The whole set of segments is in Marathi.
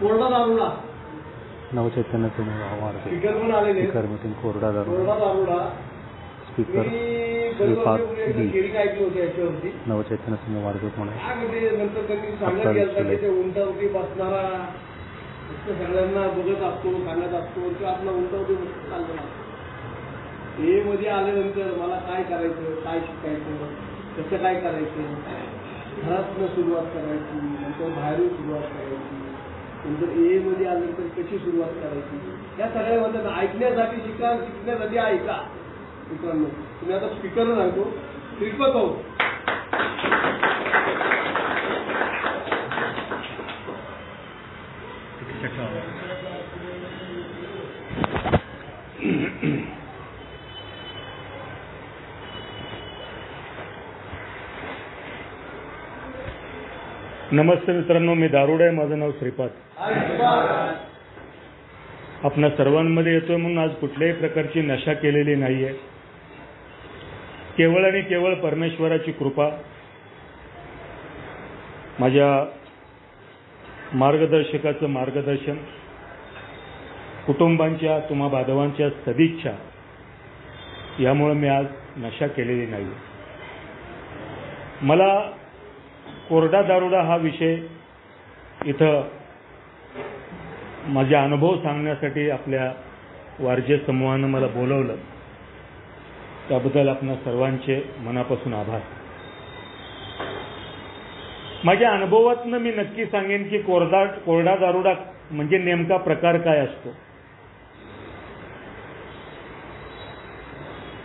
कोरडा दारुडा नवचैतन्य स्पीकर मीटिंग कोरडा दारुडा स्पीकर श्रीपाद डी नवचैतन्य समूह वार्धक म्हणून नंतर त्यांनी सांगितलं की उंटावरती बसणारा सगळ्यांना बघत असतो सांगत असतो किंवा आपला उंटावरती चाललेला हे मध्ये आल्यानंतर मला काय करायचं, काय शिकायचं, कसं काय करायचं, घरातनं सुरुवात करायची, नंतर बाहेरून सुरुवात करायची, नंतर ए मध्ये आल्यानंतर कशी सुरुवात करायची, या सगळ्या म्हणतात ऐकण्यासाठी शिका, शिकण्यासाठी ऐका. मित्रांनो तुम्ही आता स्पीकर सांगतो श्रीपद भाऊ नमस्ते मित्रांनो, मी दारुडे, माझं नाव श्रीपाद. आपणा सर्वांमध्ये येतोय म्हणून आज कुठल्याही प्रकारची नशा केलेली नाहीये. केवळ आणि केवळ परमेश्वराची कृपा, माझ्या मार्गदर्शकाचं मार्गदर्शन, कुटुंबांच्या तुम्हा बांधवांच्या सदिच्छा यामुळे मी आज नशा केलेली नाही. मला कोरडा दारुडा हा विषय इथं माझे अनुभव सांगण्यासाठी आपल्या वारजे समूहानं मला बोलवलं, त्याबद्दल आपणा सर्वांचे मनापासून आभार. माझ्या अनुभवातनं मी नक्की सांगेन की कोरडा दारुडा म्हणजे नेमका प्रकार काय असतो.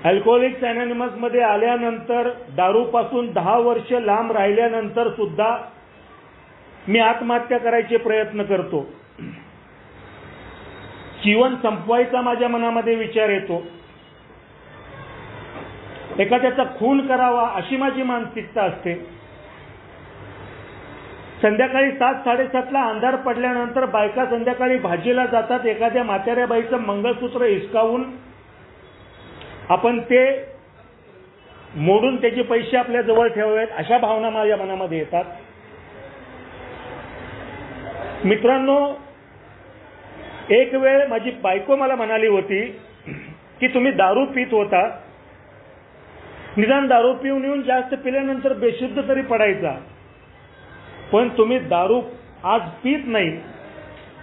अल्कोहोलिक्स अनॉनिमस मध्ये आल्यानंतर, दारूपासून 10 वर्ष लांब राहिल्यानंतर सुद्धा मी आत्महत्या करायचे प्रयत्न करतो. जीवन संपवायचा माझ्या मनामध्ये विचार येतो. एखाद्याचा खून करावा अशी माझी मानसिकता असते. संध्याकाळी 7-7:30ला अंधार पडल्यानंतर बायका संध्याकाळी भाजीला जातात. एखाद्या म्हाताऱ्या बाईचं मंगळसूत्र हिसकावून आपण ते मोडून त्याचे पैसे आपल्या जवळ ठेवावेत अशा भावना माझ्या मनामध्ये येतात. मित्रांनो, एक वेळ माझी बायको मला म्हणाली होती की तुम्ही दारू पित होता, निदान दारू पिऊन येऊन जास्त पिल्यानंतर बेशुद्ध तरी पडायचा, पण तुम्ही दारू आज पित नाही.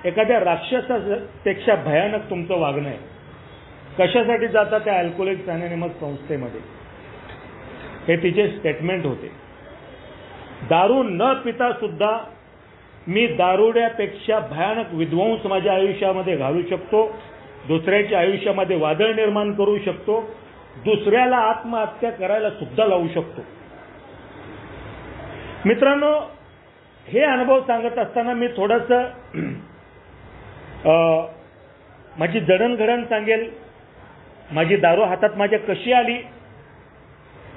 एखाद्या राक्षसापेक्षा भयानक तुमचं वागणं आहे. कशासाठी जाता त्या अल्कोहोलिक्स अनॉनिमस संस्थेमध्ये, हे तिचे स्टेटमेंट होते. दारू न पिता सुद्धा मी दारुड्यापेक्षा भयानक विध्वंस माझ्या आयुष्यामध्ये घालू शकतो, दुसऱ्याच्या आयुष्यामध्ये वादळ निर्माण करू शकतो, दुसऱ्याला आत्महत्या करायला सुद्धा लावू शकतो. मित्रांनो, हे अनुभव सांगत असताना मी थोडंसं माझी जडणघडण सांगेल. माझी दारू हातात माझ्या कशी आली,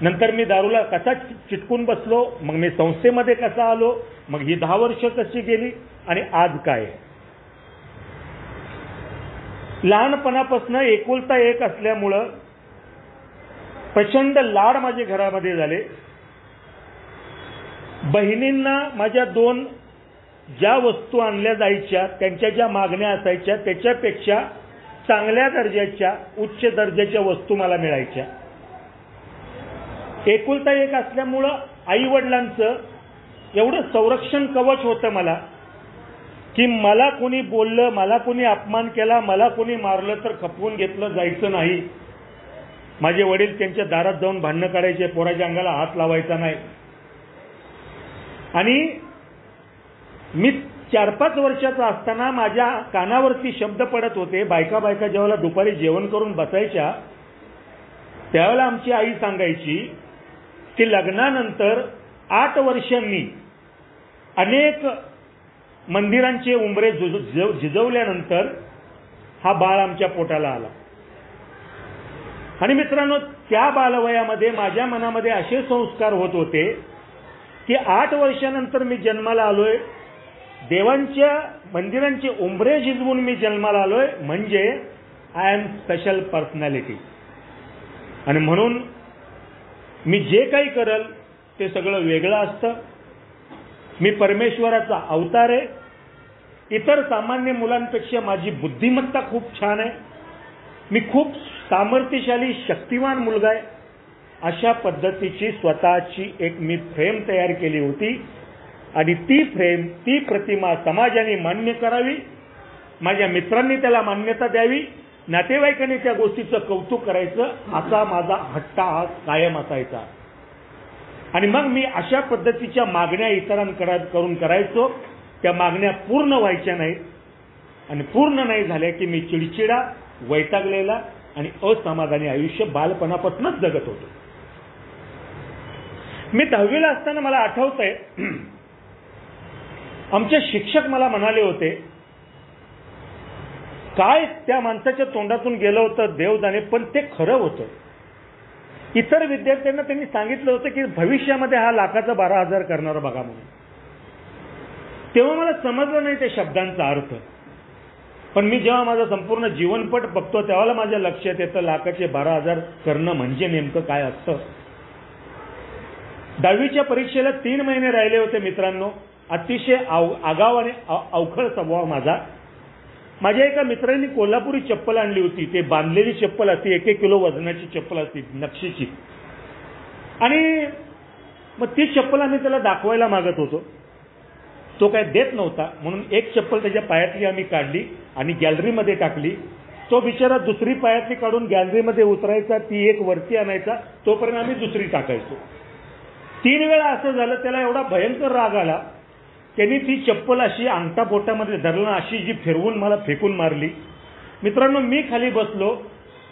नंतर मी दारूला कसा चिटकून बसलो, मग मी संस्थेमध्ये कसा आलो, मग ही 10 वर्ष कशी गेली आणि आज काय. लहानपणापासून एकुलता एक असल्यामुळं प्रचंड लाड माझे घरामध्ये झाले. बहिणींना माझ्या 2 ज्या वस्तू आणल्या जायच्या, त्यांच्या ज्या मागण्या असायच्या त्याच्यापेक्षा चांगल्या दर्जाच्या, उच्च दर्जाच्या वस्तू मला मिळायच्या. एकुलता एक असल्यामुळं आई वडिलांचं एवढं संरक्षण कवच होतं मला की मला कोणी बोललं, मला कोणी अपमान केला, मला कोणी मारलं तर खपवून घेतलं जायचं नाही. माझे वडील त्यांच्या दारात जाऊन भांडणं करायचे, पोराच्या अंगाला हात लावायचा नाही. आणि मी 4-5 वर्षाचा असताना माझ्या कानावरती शब्द पडत होते. बायका जेव्हा दुपारी जेवण करून बसायच्या त्यावेळेला आमची आई सांगायची की लग्नानंतर 8 वर्षांनी अनेक मंदिरांचे उंबरे झिजवल्यानंतर हा बाळ आमच्या पोटाला आला. आणि मित्रांनो, त्या बालवयामध्ये माझ्या मनामध्ये असे संस्कार होत होते की 8 वर्षानंतर मी जन्माला आलोय, देवांच्या मंदिरांचे उंबरे झिजवून मी जन्माला आलोय, म्हणजे आय एम स्पेशल पर्सनॅलिटी. आणि म्हणून मी जे काही करल ते सगळं वेगळं असतं. मी परमेश्वराचा अवतार आहे. इतर सामान्य मुलांपेक्षा माझी बुद्धिमत्ता खूप छान आहे, मी खूप सामर्थ्यशाली शक्तिवान मुलगा आहे, अशा पद्धतीची स्वतःची एक मी फ्रेम तयार केली होती. आणि ती फ्रेम, ती प्रतिमा समाजाने मान्य करावी, माझ्या मित्रांनी त्याला मान्यता द्यावी, नातेवाईकांनी त्या गोष्टीचं कौतुक करायचं, असा माझा हट्ट हा कायम असायचा. आणि मग मी अशा पद्धतीच्या मागण्या इतरांकडून करायचो. त्या मागण्या पूर्ण व्हायच्या नाहीत, आणि पूर्ण नाही झाल्या की मी चिडचिडा, वैतागलेला आणि असमाधानी आयुष्य बालपणापासूनच जगत होतो. मी 10वीला असताना मला आठवतंय, आमचे शिक्षक मला म्हणाले होते, काय त्या माणसाच्या तोंडातून गेलं होतं देव जाणे, पण ते खरं होतं. इतर विद्यार्थ्यांना त्यांनी सांगितलं होतं की भविष्यामध्ये हा लाखाचा 12,000 करणारा बघा म्हणून. तेव्हा मला समजलं नाही त्या शब्दांचा अर्थ, पण मी जेव्हा माझा संपूर्ण जीवनपट बघतो तेव्हा माझ्या लक्षात येतं लाखाचे 12,000 करणं म्हणजे नेमकं काय असतं. 10वीच्या परीक्षेला 3 महिने राहिले होते मित्रांनो. अतिशय आगाव आणि अवखळ स्वभाव माझा. माझ्या एका मित्रांनी कोल्हापुरी चप्पल आणली होती. ते बांधलेली चप्पल असते, 1 किलो वजनाची चप्पल असते, नक्षीची. आणि मग ती चप्पल आम्ही त्याला दाखवायला मागत होतो. तो काय देत नव्हता, म्हणून एक चप्पल त्याच्या पायातली आम्ही काढली आणि गॅलरीमध्ये टाकली. तो बिचारा दुसरी पायातली काढून गॅलरीमध्ये उतरायचा, ती एक वरती आणायचा, तोपर्यंत आम्ही दुसरी टाकायचो. 3 वेळा असं झालं. त्याला एवढा भयंकर राग आला, त्यांनी ती चप्पल अशी अंगठा पोटामध्ये धरलं, अशी जी फिरवून मला फेकून मारली. मित्रांनो, मी खाली बसलो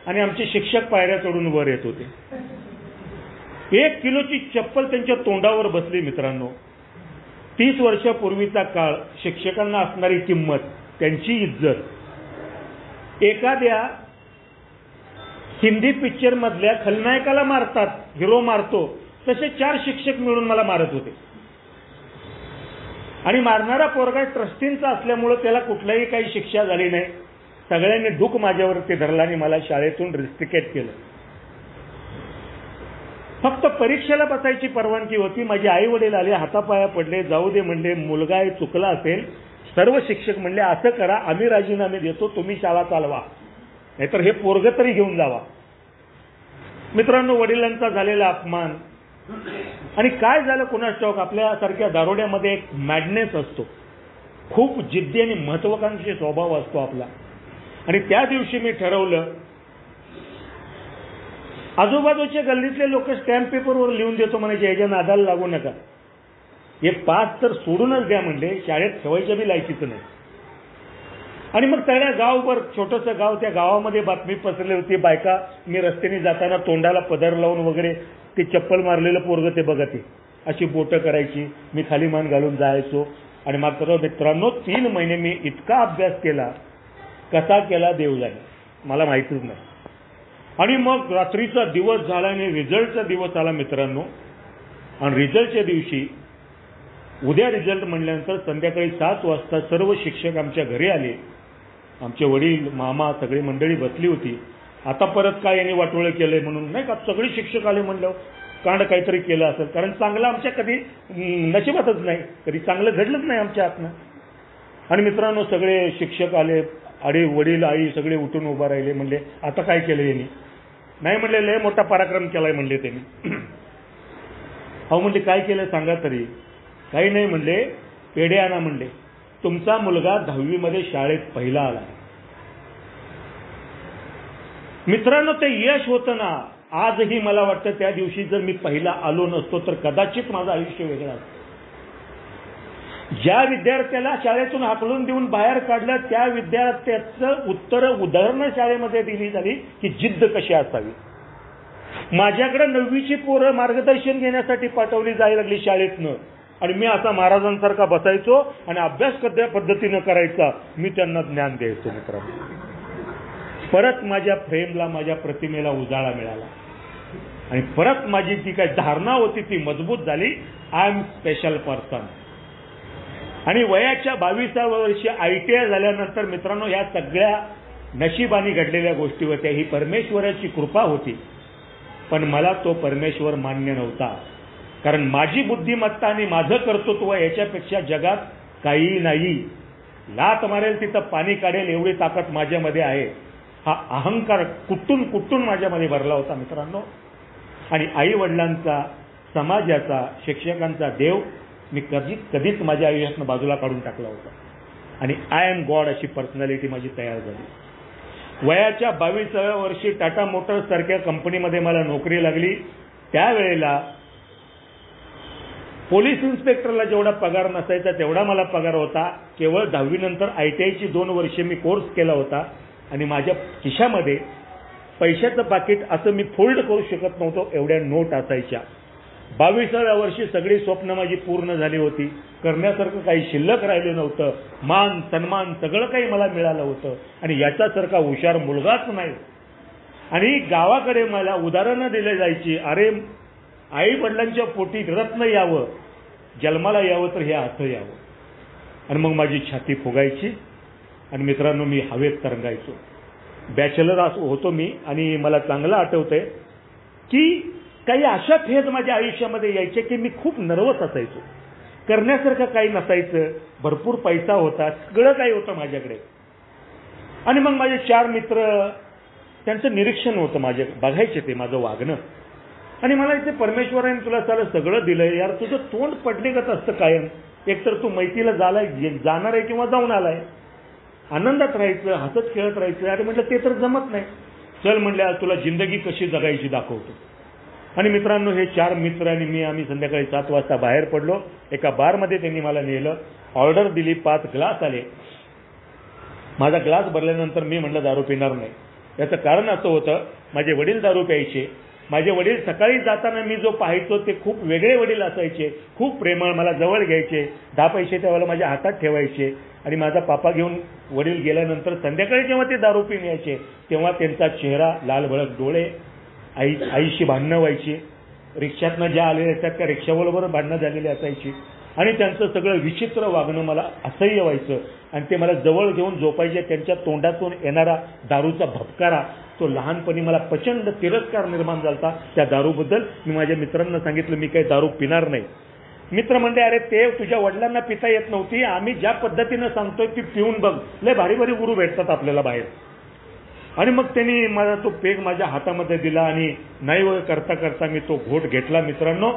आणि आमचे शिक्षक पायऱ्या चढून वर येत होते. 1 किलोची चप्पल त्यांच्या तोंडावर बसली. मित्रांनो, 30 वर्षापूर्वीचा काळ, शिक्षकांना असणारी किंमत, त्यांची इज्जत. एखाद्या हिंदी पिक्चर मधल्या खलनायकाला मारतात, हिरो मारतो, तसे 4 शिक्षक मिळून मला मारत होते. आणि मारणारा पोरगा ट्रस्टींचा असल्यामुळे त्याला कुठल्याही काही शिक्षा झाली नाही. सगळ्यांनी डूक माझ्यावरती धरला आणि मला शाळेतून रिस्ट्रिकेट केलं. फक्त परीक्षेला बसायची परवानगी होती. माझे आई वडील आले, हातापाया पडले, जाऊ दे म्हणले, मुलगा हे चुकला असेल. सर्व शिक्षक म्हणले, असं करा, आम्ही राजीनामे देतो, तुम्ही शाळा चालवा, नाहीतर हे पोरग तरी घेऊन जावा. मित्रांनो, वडिलांचा झालेला अपमान. आणि काय झालं कुणास ठाऊक, आपल्यासारख्या दारोड्यामध्ये एक मॅडनेस असतो, खूप जिद्दी आणि महत्वाकांक्षी स्वभाव असतो आपला. आणि त्या दिवशी मी ठरवलं, आजूबाजूच्या गल्लीतले लोक स्टॅम्प पेपरवर लिहून देतो म्हणायचे, याच्या नादाला लागू नका, हे पास तर सोडूनच द्या म्हणले, शाळेत ठेवायच्या बी लायकीचं नाही. आणि मग सगळ्या गावभर, छोटंसं गाव, त्या गावामध्ये बातमी पसरली होती. बायका मी रस्त्याने जाताना तोंडाला पदर लावून वगैरे ते चप्पल मारलेलं पोरगं ते बघते, अशी बोटं करायची. मी खाली मान घालून जायचो. आणि मात्र मित्रांनो, 3 महिने मी इतका अभ्यास केला, कसा केला देव जाणे, मला माहितीच नाही. आणि मग रात्रीचा दिवस झाला आणि रिझल्टचा दिवस आला मित्रांनो. आणि रिझल्टच्या दिवशी, उद्या रिझल्ट म्हणल्यानंतर संध्याकाळी 7 वाजता सर्व शिक्षक आमच्या घरी आले. आमचे वडील, मामा, सगळी मंडळी बसली होती. आता परत काय यांनी वाटोळं केलंय म्हणून, नाही का, सगळे शिक्षक आले म्हणलं कांड काहीतरी केलं असेल, कारण चांगलं आमच्या कधी नशिबातच नाही, कधी चांगलं घडलंच नाही आमच्या हातनं. आणि मित्रांनो, सगळे शिक्षक आले, वडील, आई सगळे उठून उभा राहिले. म्हणले, आता काय केलं यांनी? नाही म्हणले, लय मोठा पराक्रम केलाय म्हणले त्यांनी. अहो म्हणले, काय केलं सांगा तरी. काही नाही म्हणले, पेढे आणा म्हणले, तुमचा मुलगा 10वी मध्ये शाळेत पहिला आला. मित्रांनो, ते यश होतं ना. आजही मला वाटतं त्या दिवशी जर मी पहिला आलो नसतो तर कदाचित माझं आयुष्य वेगळं असतं. ज्या विद्यार्थ्याला शाळेतून हाकलून देऊन बाहेर काढलं, त्या विद्यार्थ्याचं उत्तर उदाहरणं शाळेमध्ये दिली झाली की जिद्द कशी असावी. माझ्याकडे 9वीची पोरं मार्गदर्शन घेण्यासाठी पाठवली जायला लागली शाळेतनं. आणि मी असा महाराजांसारखा बसायचो आणि अभ्यास कशा पद्धतीनं करायचा मी त्यांना ज्ञान द्यायचो. मित्रांनो, परत माझ्या फ्रेमला, माझ्या प्रतिमेला उजाळा मिळाला आणि परत माझी जी काही धारणा होती ती मजबूत झाली. I am special person. आणि वयाच्या 22व्या वर्षी ITI झाल्यानंतर मित्रांनो, ह्या सगळ्या नशिबाने घडलेल्या गोष्टी होत्या. ही परमेश्वराची कृपा होती, पण मला तो परमेश्वर मान्य नव्हता. कारण माझी बुद्धिमत्ता आणि माझं कर्तृत्व याच्यापेक्षा जगात काही नाही. लात मारेल तिथं पाणी काढेल एवढी ताकद माझ्यामध्ये आहे. हा अहंकार कुठून कुठून माझ्यामध्ये भरला होता मित्रांनो. आणि आई वडिलांचा, समाजाचा, शिक्षकांचा देव मी कधीच माझ्या आयुष्यातनं बाजूला काढून टाकला होता. आणि आय एम गॉड अशी पर्सनॅलिटी माझी तयार झाली. वयाच्या 22व्या वर्षी टाटा मोटर्स सारख्या कंपनीमध्ये मला नोकरी लागली. त्यावेळेला पोलीस इन्स्पेक्टरला जेवढा पगार नसायचा तेवढा मला पगार होता. केवळ 10वी नंतर ITIची 2 वर्षे मी कोर्स केला होता. आणि माझ्या खिशामध्ये पैशाचं पाकिट असं मी फोल्ड करू शकत नव्हतो एवढ्या नोट असायच्या. 22व्या वर्षी सगळी स्वप्न माझी पूर्ण झाली होती. करण्यासारखं काही शिल्लक राहिलं नव्हतं. मान सन्मान सगळं काही मला मिळालं होतं. आणि याच्यासारखा हुशार मुलगाच नाही. आणि गावाकडे मला उदाहरणं दिली जायची, अरे आई वडिलांच्या पोटी रत्न यावं, जन्माला यावं तर हे असं यावं. आणि मग माझी छाती फुगायची आणि मित्रांनो मी हवेत तरंगायचो. बॅचलर होतो मी. आणि मला चांगलं आठवतंय की काही अशा फेज माझ्या आयुष्यामध्ये यायचे की मी खूप नर्वस असायचो. करण्यासारखं काही नसायचं. भरपूर पैसा होता, सगळं काही होतं माझ्याकडे. आणि मग माझे 4 मित्र, त्यांचं निरीक्षण होतं माझे, बघायचे ते माझं वागणं. आणि मला इथे परमेश्वराने तुला सगळं दिलंय यार, तुझं तोंड पडलेगत असतं कायम. एकतर तू मैतीला जाणार आहे किंवा जाऊन आलाय, आनंदात राहायचं, हसत खेळत राहायचं. अरे म्हटलं ते तर जमत नाही. चल म्हणल्या तुला जिंदगी कशी जगायची दाखवतो. आणि मित्रांनो हे 4 मित्र आणि मी आम्ही संध्याकाळी 7 वाजता बाहेर पडलो. एका बारमध्ये त्यांनी मला नेलं. ऑर्डर दिली, 5 ग्लास आले. माझा ग्लास भरल्यानंतर मी म्हटलं दारू पिणार नाही. याचं कारण असं होतं, माझे वडील दारू प्यायचे. माझे वडील सकाळी जाताना मी जो पाहायचो ते खूप वेगळे वडील असायचे, खूप प्रेमळ, मला जवळ घ्यायचे. 10 पैसे त्यावेळेला माझ्या हातात ठेवायचे. आणि माझा पापा घेऊन वडील गेल्यानंतर संध्याकाळी जेव्हा ते दारू पिऊन यायचे तेव्हा त्यांचा चेहरा, लाल भडक डोळे, आईशी भांडणं व्हायची. रिक्षातनं ज्या आलेल्या असतात त्या रिक्षाबरोबर भांडणं झालेली असायची. आणि त्यांचं सगळं विचित्र वागणं मला असह्य व्हायचं. आणि ते मला जवळ घेऊन झोपायचे. त्यांच्या तोंडातून येणारा दारूचा भपकारा, तो लहानपणी मला प्रचंड तिरस्कार निर्माण झाला त्या दारूबद्दल. मी माझ्या मित्रांना सांगितलं मी काही दारू पिणार नाही. मित्र म्हणले अरे ते तुझ्या वडिलांना पिता येत नव्हती, आम्ही ज्या पद्धतीनं सांगतोय ती पिऊन बघ, लय भारी भारी गुरु भेटतात आपल्याला बाहेर. आणि मग त्यांनी मला तो पेग माझ्या हातामध्ये दिला आणि नाही करता करता मी तो घोट घेतला. मित्रांनो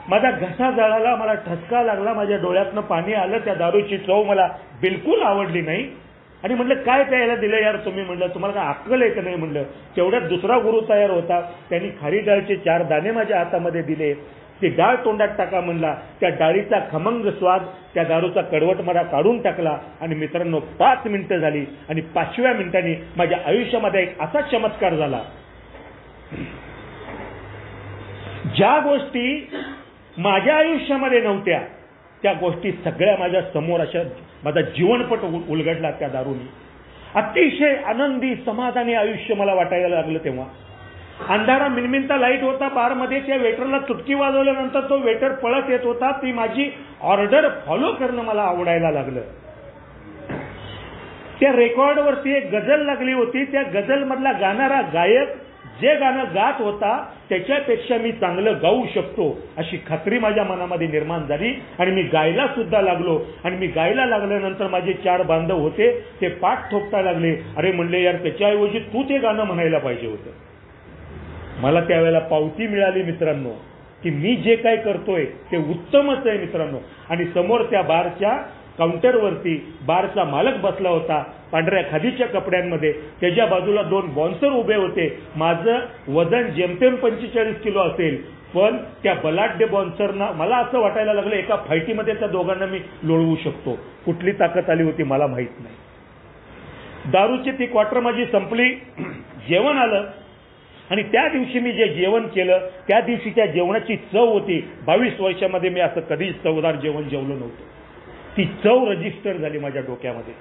माझा घसा जळाला, मला ठसका लागला, माझ्या डोळ्यातनं पाणी आलं. त्या दारूची चव मला बिलकुल आवडली नाही. आणि म्हटलं काय प्यायला दिलं यार तुम्ही. म्हटलं तुम्हाला काय अक्कल आहे का नाही. म्हटलं तेवढ्यात दुसरा गुरु तयार होता. त्यांनी खारी डाळीचे 4 दाणे माझ्या हातामध्ये दिले. ती डाळ तोंडात टाका म्हणला. त्या डाळीचा खमंग स्वाद, त्या दारूचा कडवट मला काढून टाकला. आणि मित्रांनो 5 मिनिटं झाली आणि 5व्या मिनिटांनी माझ्या आयुष्यामध्ये एक असा चमत्कार झाला. ज्या गोष्टी माझ्या आयुष्यामध्ये नव्हत्या त्या गोष्टी सगळ्या माझ्या समोर अशा माझा जीवनपट उलगडला त्या दारूने. अतिशय आनंदी समाधानी आयुष्य मला वाटायला लागलं. तेव्हा अंधारा मिनमिनता लाईट होता बारमध्ये. त्या वेटरला चुटकी वाजवल्यानंतर तो वेटर पळत येत होता. ती माझी ऑर्डर फॉलो करणं मला आवडायला लागलं. त्या रेकॉर्डवरती एक गझल लागली होती. त्या गझल मधला गाणारा गायक जे गाणं गात होता त्याच्यापेक्षा मी चांगलं गाऊ शकतो अशी खात्री माझ्या मनामध्ये निर्माण झाली. आणि मी गायला सुद्धा लागलो. आणि मी गायला लागल्यानंतर माझे 4 बांधव होते ते पाठ ठोकता लागले. अरे म्हणले यार त्याच्याऐवजी तू ते गाणं म्हणायला पाहिजे होतं. मला त्यावेळेला पावती मिळाली मित्रांनो की मी जे काय करतोय ते उत्तमच आहे मित्रांनो. आणि समोर त्या बारच्या काउंटरवरती बारचा मालक बसला होता पांढऱ्या खादीच्या कपड्यांमध्ये. त्याच्या बाजूला 2 बॉन्सर उभे होते. माझं वजन जेमतेम 45 किलो असेल. पण त्या बलाढ्य बॉन्सरना मला असं वाटायला लागलं एका फायटीमध्ये त्या दोघांना मी लोळवू शकतो. कुठली ताकद आली होती मला माहित नाही. दारूची ती क्वार्टर माझी संपली. जेवण आलं. आणि त्या दिवशी मी जे जेवण केलं त्या दिवशी त्या जेवणाची चव होती. 22 वर्षामध्ये मी असं कधीच चवदार जेवण जेवलं नव्हतं. ती चव रजिस्टर झाली माझ्या डोक्यामध्ये.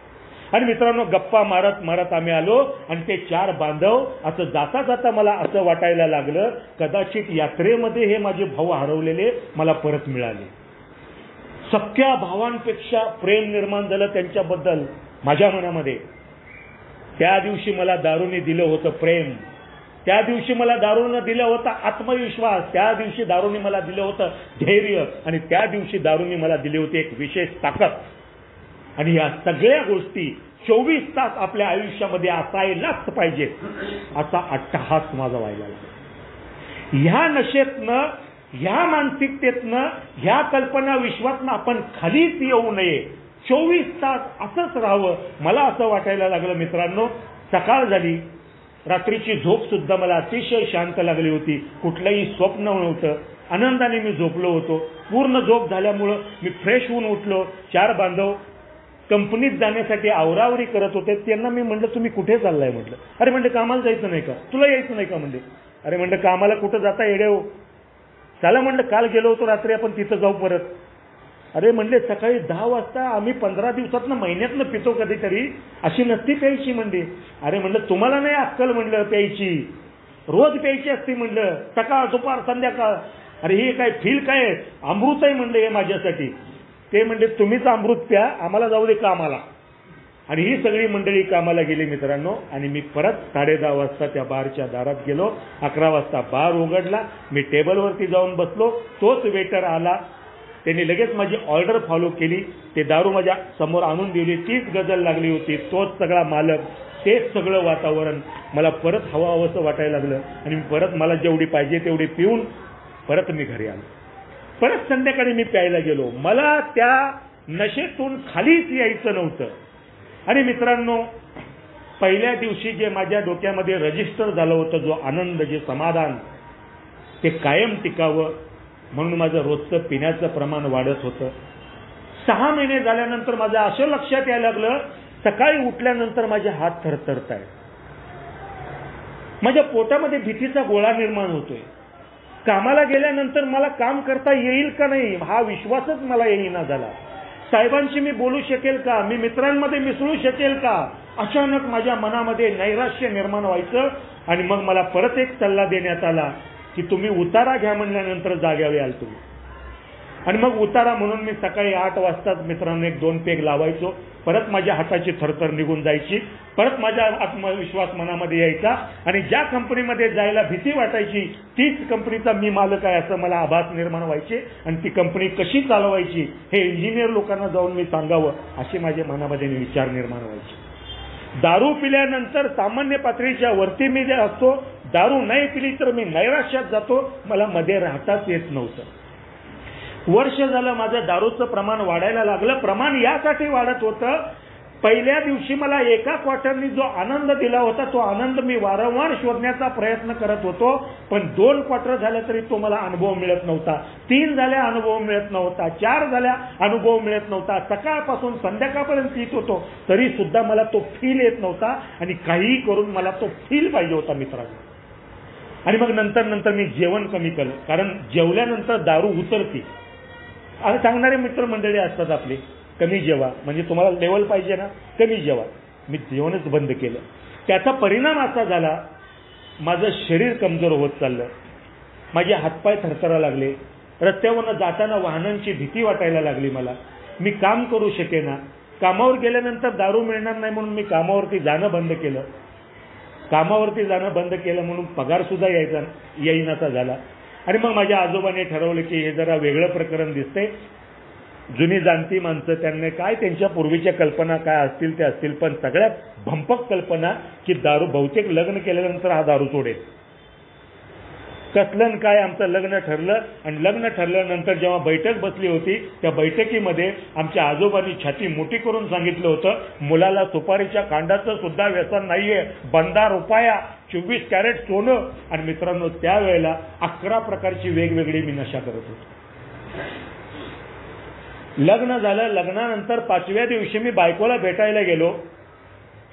आणि मित्रांनो गप्पा मारत मारत आम्ही आलो. आणि ते 4 बांधव असं जाता जाता मला असं वाटायला लागलं कदाचित यात्रेमध्ये हे माझे भाऊ हरवलेले मला परत मिळाले. सख्या भावांपेक्षा प्रेम निर्माण झालं त्यांच्याबद्दल माझ्या मनामध्ये. त्या दिवशी मला दारूने दिलं होतं प्रेम. त्या दिवशी मला दारूने दिला होता आत्मविश्वास. त्या दिवशी दारूने मला दिलं होतं धैर्य. आणि त्या दिवशी दारूने मला दिली होती एक विशेष ताकद. आणि या सगळ्या गोष्टी 24 तास आपल्या आयुष्यामध्ये असायलाच पाहिजेत, असा अट्टहास माझा व्हायला लागला. ह्या नशेतनं, ह्या मानसिकतेतनं, ह्या कल्पना विश्वातनं आपण खालीच येऊ नये. 24 तास असंच राहावं, मला असं वाटायला लागलं. मित्रांनो, सकाळ झाली, रात्रीची झोप सुद्धा मला अतिशय शांत लागली होती. कुठलंही स्वप्न नव्हतं. आनंदाने मी झोपलो होतो. पूर्ण झोप झाल्यामुळं मी फ्रेश होऊन उठलो. 4 बांधव कंपनीत जाण्यासाठी आवरावरी करत होते. त्यांना मी म्हणलं, तुम्ही कुठे चाललाय म्हटलं. अरे म्हणलं, कामाला जायचं नाही का, तुला यायचं नाही का म्हणले. अरे म्हणलं, कामाला कुठं जाता येडे हो, चला म्हणलं, काल गेलो होतो रात्री, आपण तिथं जाऊ परत. अरे म्हणले, सकाळी 10 वाजता आम्ही 15 दिवसातनं महिन्यातनं पितो कधीतरी, अशी नसती प्यायची म्हणले. अरे म्हणलं, तुम्हाला नाही अक्कल म्हणलं प्यायची, रोज प्यायची असते म्हणलं, सकाळ दुपार संध्याकाळ. अरे हे काय फील काय, अमृत आहे म्हणलं हे माझ्यासाठी. ते म्हणले, तुम्हीच अमृत प्या, आम्हाला जाऊ दे कामाला. आणि ही सगळी मंडळी कामाला गेली मित्रांनो. आणि मी परत 10:30 वाजता त्या बारच्या दारात गेलो. 11 वाजता बार उघडला. मी टेबलवरती जाऊन बसलो. तोच वेटर आला. त्यांनी लगेच माझी ऑर्डर फॉलो केली. ते दारू माझ्या समोर आणून दिली. तीच गजल लागली होती. तोच सगळा मालक, तेच सगळं वातावरण. मला परत हवंसं वाटायला लागलं. आणि परत मला जेवढी पाहिजे तेवढी पिऊन परत मी घरी आलो. परत संध्याकाळी मी प्यायला गेलो. मला त्या नशेतून खालीच यायचं नव्हतं. आणि मित्रांनो, पहिल्या दिवशी जे माझ्या डोक्यामध्ये रजिस्टर झालं होतं, जो आनंद, जे समाधान, ते कायम टिकावं म्हणून माझं रोजचं पिण्याचं प्रमाण वाढत होतं. 6 महिने झाल्यानंतर माझं असं लक्षात यायला लागलं, सकाळी उठल्यानंतर माझे हात थरथरत आहेत. माझ्या पोटामध्ये भीतीचा गोळा निर्माण होतोय. कामाला गेल्यानंतर मला काम करता येईल का नाही हा विश्वासच मला येईना झाला. साहेबांशी मी बोलू शकेल का, मी मित्रांमध्ये मिसळू शकेल का, अचानक माझ्या मनामध्ये नैराश्य निर्माण व्हायचं. आणि मग मला परत एक सल्ला देण्यात आला की तुम्ही उतारा घ्या म्हणल्यानंतर जाग्यावर याल तुम्ही. आणि मग उतारा म्हणून मी सकाळी 8 वाजताच मित्रांनो 1-2 पेग लावायचो. परत माझ्या हाताची थरथर निघून जायची. परत माझा आत्मविश्वास मनामध्ये यायचा. आणि ज्या कंपनीमध्ये जायला भीती वाटायची तीच कंपनीचा मी मालक आहे असं मला आभास निर्माण व्हायचे. आणि ती कंपनी कशी चालवायची हे इंजिनियर लोकांना जाऊन मी सांगावं असे माझ्या मनामध्ये विचार निर्माण व्हायचे. दारू पिल्यानंतर सामान्य पातळीच्या वरती मी जे असतो, दारू नाही पिली तर मी नैराश्यात जातो. मला मध्ये राहताच येत नव्हतं. वर्ष झालं माझं दारूचं प्रमाण वाढायला लागलं. प्रमाण यासाठी वाढत होतं, पहिल्या दिवशी मला एका क्वार्टरनी जो आनंद दिला होता तो आनंद मी वारंवार शोधण्याचा प्रयत्न करत होतो. पण 2 क्वार्टर झाले तरी तो मला अनुभव मिळत नव्हता. 3 झाल्या अनुभव मिळत नव्हता. 4 झाल्या अनुभव मिळत नव्हता. सकाळपासून संध्याकाळपर्यंत पित होतो तरी सुद्धा मला तो फील येत नव्हता. आणि काहीही करून मला तो फील पाहिजे होता मित्रांनो. आणि मग नंतर मी जेवण कमी केलं, कारण जेवल्यानंतर दारू उतरते. आणि सांगणारे मित्रमंडळी असतात आपले, कमी जेवा, म्हणजे तुम्हाला लेवल पाहिजे ना, कमी जेवा. मी जेवणच बंद केलं. त्याचा परिणाम असा झाला, माझं शरीर कमजोर होत चाललं. माझे हातपाय थरथरा लागले. रस्त्यावरनं जाताना वाहनांची भीती वाटायला लागली मला. मी काम करू शकेना. कामावर गेल्यानंतर दारू मिळणार नाही म्हणून मी कामावरती जाणं बंद केलं. कामावरती जाणं बंद केलं म्हणून पगार सुद्धा येईनाचा झाला. आणि मग माझ्या आजोबांनी ठरवलं की हे जरा वेगळं प्रकरण दिसतंय. जुनी जाणती माणसं, त्यांनी काय त्यांच्या पूर्वीच्या कल्पना काय असतील ते असतील, पण सगळ्यात भंपक कल्पना की दारू, बहुतेक लग्न केल्यानंतर हा दारू सोडेल. कसलं काय आमचं लग्न ठरलं. आणि लग्न ठरल्यानंतर जेव्हा बैठक बसली होती त्या बैठकीमध्ये आमच्या आजोबांनी छाती मोठी करून सांगितलं होतं, मुलाला सुपारीच्या कांडाचं सुद्धा व्यसन नाहीये, बंदा रुपया, 24 कॅरेट सोनं. आणि मित्रांनो, त्यावेळेला 11 प्रकारची वेगवेगळी मी नशा करत होतो. लग्न झालं. लग्नानंतर 5व्या दिवशी मी बायकोला भेटायला गेलो.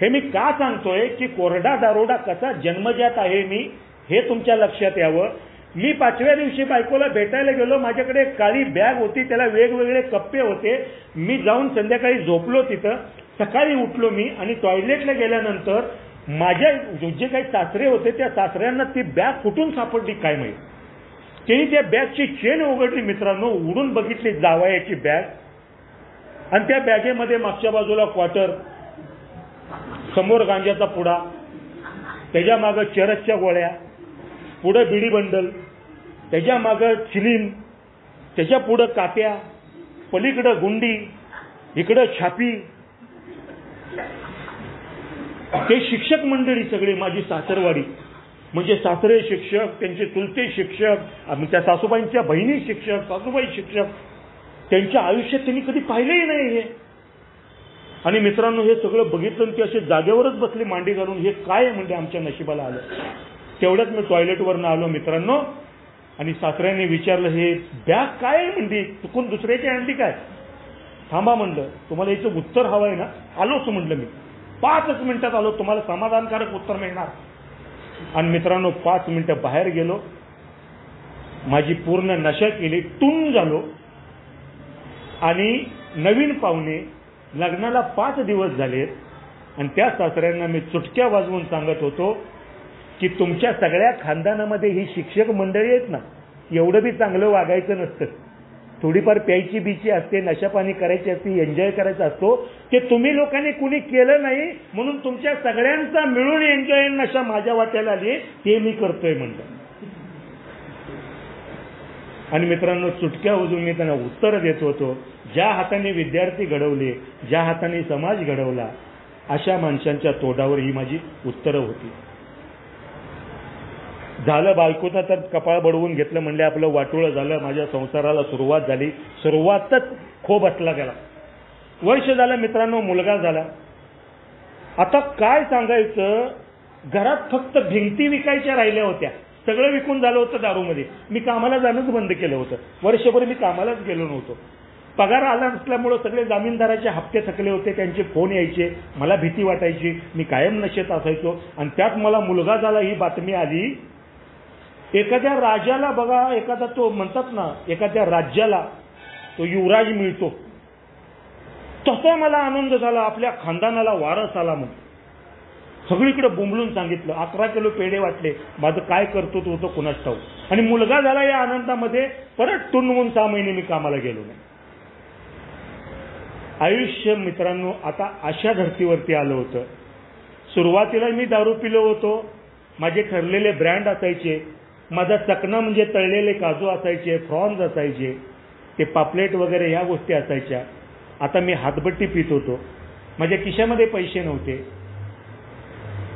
हे मी का सांगतोय की कोरडा दारोडा कसा जन्मजात आहे मी हे तुमच्या लक्षात यावं. मी 5व्या दिवशी बायकोला भेटायला गेलो. माझ्याकडे काळी बॅग होती, त्याला वेगवेगळे कप्पे होते. मी जाऊन संध्याकाळी झोपलो तिथं. सकाळी उठलो मी आणि टॉयलेटला गेल्यानंतर माझ्या जे काही सासरे होते त्या सासऱ्यांना ती बॅग कुठून सापडली काय माहिती. त्यांनी त्या बॅगची चेन उघडली मित्रांनो, उडून बघितली जावयाची बॅग. आणि त्या बॅगेमध्ये मागच्या बाजूला क्वार्टर, समोर गांजाचा पुडा, त्याच्या मागं चरसच्या गोळ्या, पुढं बिडी बंडल, त्याच्या मागं चिलीम, त्याच्या पुढं काप्या, पलीकडं गुंडी, इकडं छापी. ते शिक्षक मंडळी सगळे माझी सासरवाडी, म्हणजे सासरे शिक्षक, त्यांचे चुलते शिक्षक, त्या सासूबाईंच्या बहिणी शिक्षक, सासूबाई शिक्षक. त्यांच्या आयुष्यात त्यांनी कधी पाहिलंही नाही हे. आणि मित्रांनो, हे सगळं बघितलं ते असे जागेवरच बसले मांडी घालून. हे काय म्हणजे आमच्या नशिबाला आलं. तेवढ्यात मी टॉयलेटवरनं आलो मित्रांनो, आणि सासऱ्याने विचारलं, हे बॅग काय म्हणजे चुकून दुसऱ्याची आणली काय? थांबा म्हणलं, तुम्हाला याचं उत्तर हवं आहे ना? आलोच म्हणलं मी, 5 मिनिटात आलो, तुम्हाला समाधानकारक उत्तर मिळणार. आणि मित्रांनो 5 मिनिटं बाहेर गेलो, माझी पूर्ण नशा केली, टून झालो. आणि नवीन पाहुणे, लग्नाला 5 दिवस झालेत, आणि त्या सासऱ्यांना मी चुटक्या वाजवून सांगत होतो की तुमच्या सगळ्या खानदानामध्ये ही शिक्षक मंडळी आहेत ना, एवढं बी चांगलं वागायचं नसतं. थोडीफार प्यायची बीची असते, नशा पाणी करायची असते, एन्जॉय करायचा असतो. ते तुम्ही लोकांनी कुणी केलं नाही, म्हणून तुमच्या सगळ्यांचा मिळून एन्जॉय नशा माझ्या वाट्याला आली, ते मी करतोय म्हणलं. आणि मित्रांनो, चुटक्या वाजवून मी त्यांना उत्तर देत होतो. ज्या हाताने विद्यार्थी घडवले, ज्या हाताने समाज घडवला, अशा माणसांच्या तोंडावर ही माझी उत्तरं होती. झालं बायकोचा तर कपाळ बडवून घेतलं, म्हणले आपलं वाटोळं झालं, माझ्या संसाराला सुरुवात झाली. सुरुवातच खो बसला गेला. वर्ष झालं मित्रांनो, मुलगा झाला. आता काय सांगायचं, घरात फक्त भिंती विकायच्या राहिल्या होत्या, सगळं विकून झालं होतं दारूमध्ये. मी कामाला जाणंच बंद केलं होतं. वर्षभर मी कामालाच गेलो नव्हतो. पगार आला नसल्यामुळं सगळे जामीनदाराचे हप्ते थकले होते, त्यांचे फोन यायचे, मला भीती वाटायची, मी कायम नशेत असायचो. आणि त्यात मला मुलगा झाला ही बातमी आली. एखाद्या राजाला बघा, एखादा तो म्हणतात ना, एखाद्या राज्याला तो युवराज मिळतो, तसा मला आनंद झाला. आपल्या खानदानाला वारस आला म्हणून सगळीकडे बोंबलून सांगितलं. 11 किलो पेढे वाटले. माझं काय करतो तो होतं कुणास ठाऊक. आणि मुलगा झाला या आनंदामध्ये परत टुनवून 6 महिने मी कामाला गेलो नाही. आयुष्य मित्रांनो आता अशा धर्तीवरती आलं होतं. सुरुवातीला मी दारू पिलो होतो. माझे ठरलेले ब्रँड असायचे. माझा चकना म्हणजे तळलेले काजू असायचे, फ्रॉन्स असायचे, ते पापलेट वगैरे ह्या गोष्टी असायच्या. आता मी हातभट्टी पित होतो. माझ्या खिशामध्ये पैसे नव्हते.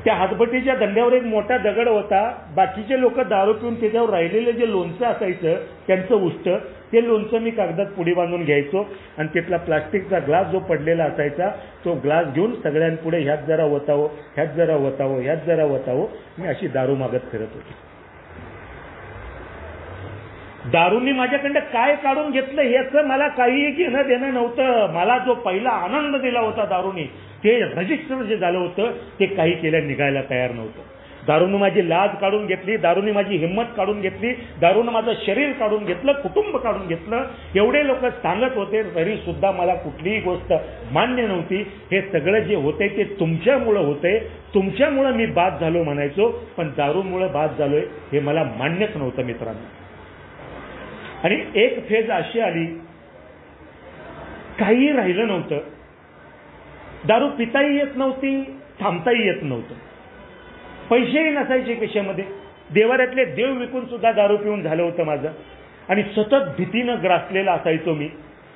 त्या हातभट्टीच्या दंड्यावर एक मोठा दगड होता. बाकीचे लोक दारू पिऊन त्याच्यावर राहिलेले जे लोणचं असायचं त्यांचं उष्ट, ते लोणचं मी कागदात पुडी बांधून घ्यायचो आणि तिथला प्लास्टिकचा ग्लास जो पडलेला असायचा तो ग्लास घेऊन सगळ्यांपुढे ह्यात जरा वतावं, ह्यात जरा वतावं, ह्यात जरा वतावं, मी अशी दारू मागत फिरत होती. दारूंनी माझ्याकडं काय काढून घेतलं ह्याचं मला काहीही घेणं देणं नव्हतं. मला जो पहिला आनंद दिला होता दारूनी, ते रजिस्टर जे झालं होतं ते काही केल्या निघायला तयार नव्हतं. दारूने माझी लाज काढून घेतली, दारूने माझी हिंमत काढून घेतली, दारूने माझं शरीर काढून घेतलं, कुटुंब काढून घेतलं. एवढे लोक सांगत होते तरी सुद्धा मला कुठलीही गोष्ट मान्य नव्हती. हे सगळं जे होते ते तुमच्यामुळं होते, तुमच्यामुळं मी बाद झालो म्हणायचो, पण दारूमुळं बाद झालोय हे मला मान्यच नव्हतं मित्रांनो. आणि एक फेज अशी आली, काहीही राहिलं नव्हतं. दारू पिताही येत नव्हती, थांबताही येत नव्हतं. पैसेही नसायचे खिशामध्ये. देवाऱ्यातले देव विकून सुद्धा दारू पिऊन झालं होतं माझं. आणि सतत भीतीनं ग्रासलेला असायचो मी.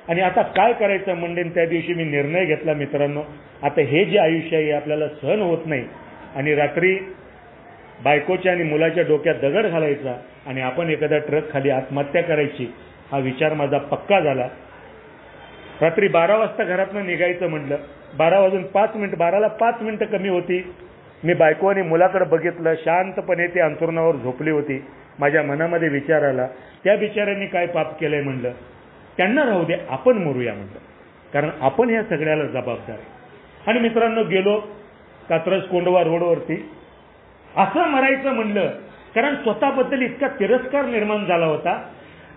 आणि आता काय करायचं म्हणजे त्या दिवशी मी निर्णय घेतला मित्रांनो, आता हे जे आयुष्य आहे आपल्याला सहन होत नाही. आणि रात्री बायकोच्या आणि मुलाच्या डोक्यात दगड घालायचा आणि आपण एखाद्या ट्रक खाली आत्महत्या करायची, हा विचार माझा पक्का झाला. रात्री 12 वाजता घरातनं निघायचं म्हटलं. 12 वाजून 5 मिनिट, 12ला 5 मिनिटं कमी होती. मी बायको आणि मुलाकडे बघितलं. शांतपणे ते अंथरुणावर झोपली होती. माझ्या मनामध्ये विचार आला, त्या बिचाऱ्यांनी काय पाप केलंय म्हणलं, त्यांना राहू दे, आपण मरूया म्हणलं, कारण आपण ह्या सगळ्याला जबाबदार आहे. आणि मित्रांनो गेलो कात्रज कोंडवा रोडवरती. असं मरायचं म्हणलं, कारण स्वतःबद्दल इतका तिरस्कार निर्माण झाला होता.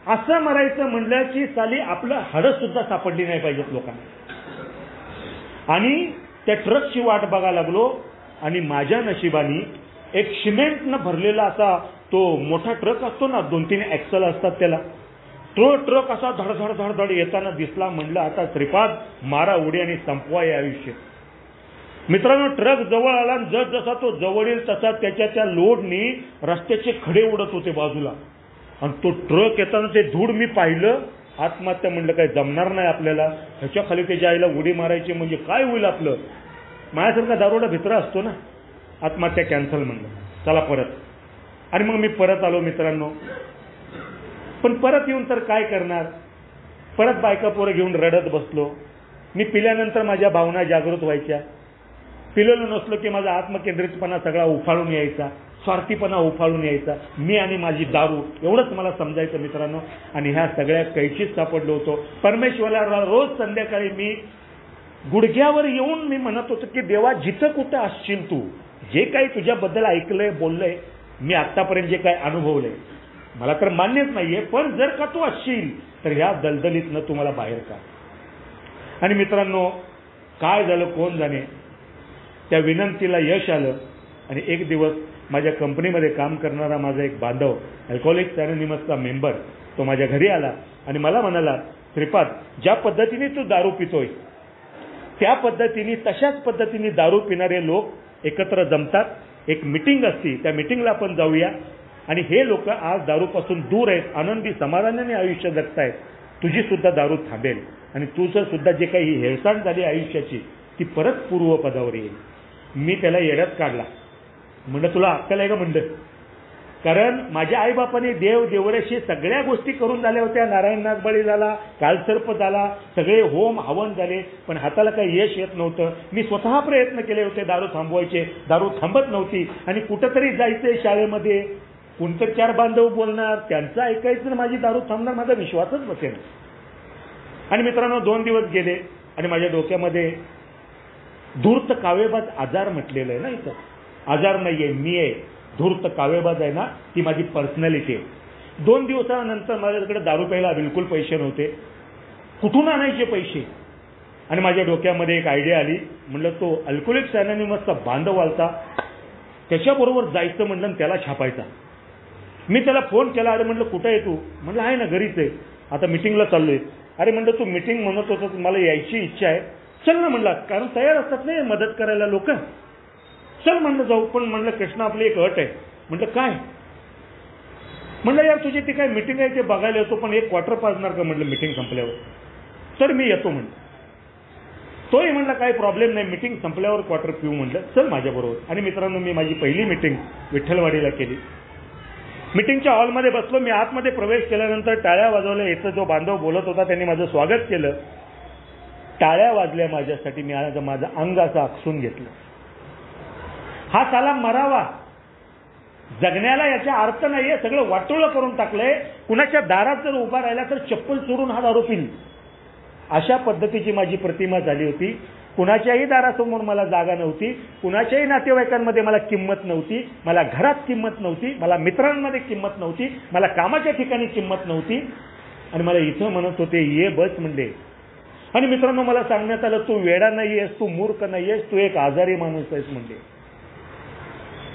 असं मरायचं म्हणलं की साली आपलं हाडं सुद्धा सापडली नाही पाहिजेत लोकांना. आणि त्या ट्रकची वाट बघायला लागलो. आणि माझ्या नशिबाने एक सिमेंटनं भरलेला असा तो मोठा ट्रक असतो ना, 2-3 ॲक्सल असतात त्याला, तो ट्रक असा धडधड धडधड येताना दिसला. म्हणलं आता श्रीपाद मारा उडी आणि संपवा हे आयुष्य. मित्रांनो ट्रक जवळ आला आणि जसा तो जवळ येईल तसा त्याच्या त्या लोडनी रस्त्याचे खडे उडत होते बाजूला. आणि तो ट्रक येताना ते धूळ मी पाहिलं आत्महत्या म्हणलं काय जमणार नाही आपल्याला, ह्याच्या खाली त्याच्या आईला उडी मारायची म्हणजे काय होईल आपलं. माझ्यासारखा दारोडा भित्रा असतो ना. आत्महत्या कॅन्सल म्हणलं, चला परत. आणि मग मी परत आलो मित्रांनो. पण परत येऊन तर काय करणार, परत बायका पोरं घेऊन रडत बसलो. मी पिल्यानंतर माझ्या भावना जागृत व्हायच्या. पिलेलो नसलो की माझा आत्मकेंद्रितपणा सगळा उफाळून यायचा, स्वार्थीपणा उफाळून यायचा. मी आणि माझी दारू एवढंच मला समजायचं मित्रांनो. आणि ह्या सगळ्या कैचीत सापडलो होतो. परमेश्वराला रोज संध्याकाळी मी गुडघ्यावर येऊन मी म्हणत होतो की देवा, जिथं कुठं असशील तू, जे काही तुझ्याबद्दल ऐकलंय बोललंय, मी आतापर्यंत जे काय अनुभवलंय मला तर मान्यच नाहीये, पण जर का तू असशील तर ह्या दलदलीतनं तू मला बाहेर काढ. आणि मित्रांनो, काय झालं कोण जाणे. त्या विनंतीला यश आलं. आणि एक दिवस माझ्या कंपनीमध्ये काम करणारा माझा एक बांधव, अल्कोहोलिक्स अनोनिमसचा मेंबर, तो माझ्या घरी आला आणि मला म्हणाला, श्रीपाद, ज्या पद्धतीने तू दारू पितोय त्या पद्धतीने, तशाच पद्धतीने दारू पिणारे लोक एकत्र जमतात, एक मिटिंग असती, त्या मिटिंगला आपण जाऊया. आणि हे लोक आज दारूपासून दूर आहेत, आनंदी समाधानाने आयुष्य जगतायत. तुझी सुद्धा दारू थांबेल आणि तुझं सुद्धा जे काही हेळसांड झाली आयुष्याची ती परत पूर्वपदावर येईल. मी त्याला येड्यात काढला. म्हणलं, तुला अक्कल आहे का म्हणलं. कारण माझ्या आईबापाने देव देवरेशी सगळ्या गोष्टी करून झाल्या होत्या. नारायण नागबळी झाला, कालसर्प झाला, सगळे होम हवन झाले, पण हाताला काही यश येत नव्हतं. मी स्वतः प्रयत्न केले होते दारू थांबवायचे, दारू थांबत नव्हती. आणि कुठंतरी जायचंय शाळेमध्ये, कोणतं चार बांधव बोलणार, त्यांचं ऐकायचं, माझी दारू थांबणार, माझा विश्वासच बसेल. आणि मित्रांनो, 2 दिवस गेले आणि माझ्या डोक्यामध्ये धूर्त कावेबाज आजार म्हटलेलं आहे ना. इथं आजार नाहीये, मी आहे. धूर्त कावेबाज आहे ना, ती माझी पर्सनॅलिटी आहे. 2 दिवसानंतर माझ्याकडे दारू प्यायला बिलकुल पैसे नव्हते. कुठून आणायचे पैसे. आणि माझ्या डोक्यामध्ये एक आयडिया आली. म्हणलं, तो अल्कोहोलिक्स अनोनिमसचा बांधव आलता, त्याच्याबरोबर जायचं म्हणलं आणि त्याला छापायचा. मी त्याला फोन केला. अरे म्हणलं, कुठं आहे तू. म्हणलं, आहे ना, घरीच आहे, आता मिटिंगला चाललोय. अरे म्हणलं, तू मिटिंग म्हणत होता, मला यायची इच्छा आहे, चल ना म्हणला. कारण तयार असतात नाही मदत करायला लोक. चल म्हणलं जाऊ. पण म्हणलं, कृष्णा, आपली एक अट आहे. म्हणलं, काय. म्हणलं, यार तुझी ती काय मिटिंग आहे ते बघायला येतो, पण एक क्वार्टर पाजणार का म्हणलं मिटिंग संपल्यावर. तर मी येतो म्हणलं. तोही म्हणला, काही प्रॉब्लेम नाही, मिटिंग संपल्यावर क्वार्टर पिऊ म्हणलं, चल माझ्याबरोबर. आणि मित्रांनो, मी माझी पहिली मिटिंग विठ्ठलवाडीला केली. मिटिंगच्या हॉलमध्ये बसलो. मी आतमध्ये प्रवेश केल्यानंतर टाळ्या वाजवल्या. इथं जो बांधव बोलत होता त्यांनी माझं स्वागत केलं. टाळ्या वाजल्या माझ्यासाठी. मी माझं अंग असं आकसून घेतलं. हा साला मरावा, जगण्याला याचा अर्थ नाहीये, सगळं वाटोळं करून टाकलंय. कुणाच्या दारात जर उभा राहिला तर चप्पल चोरून हा दारू पिल, अशा पद्धतीची माझी प्रतिमा झाली होती. कुणाच्याही दारासमोर मला जागा नव्हती, कुणाच्याही नातेवाईकांमध्ये मला किंमत नव्हती, मला घरात किंमत नव्हती, मला मित्रांमध्ये किंमत नव्हती, मला कामाच्या ठिकाणी किंमत नव्हती. आणि मला इथं म्हणत होते, ये बस म्हणले. आणि मित्रांनो, मला सांगण्यात आलं, तू वेडा नाहीयेस, तू मूर्ख नाहीयेस, तू एक आजारी माणूस आहेस म्हणले.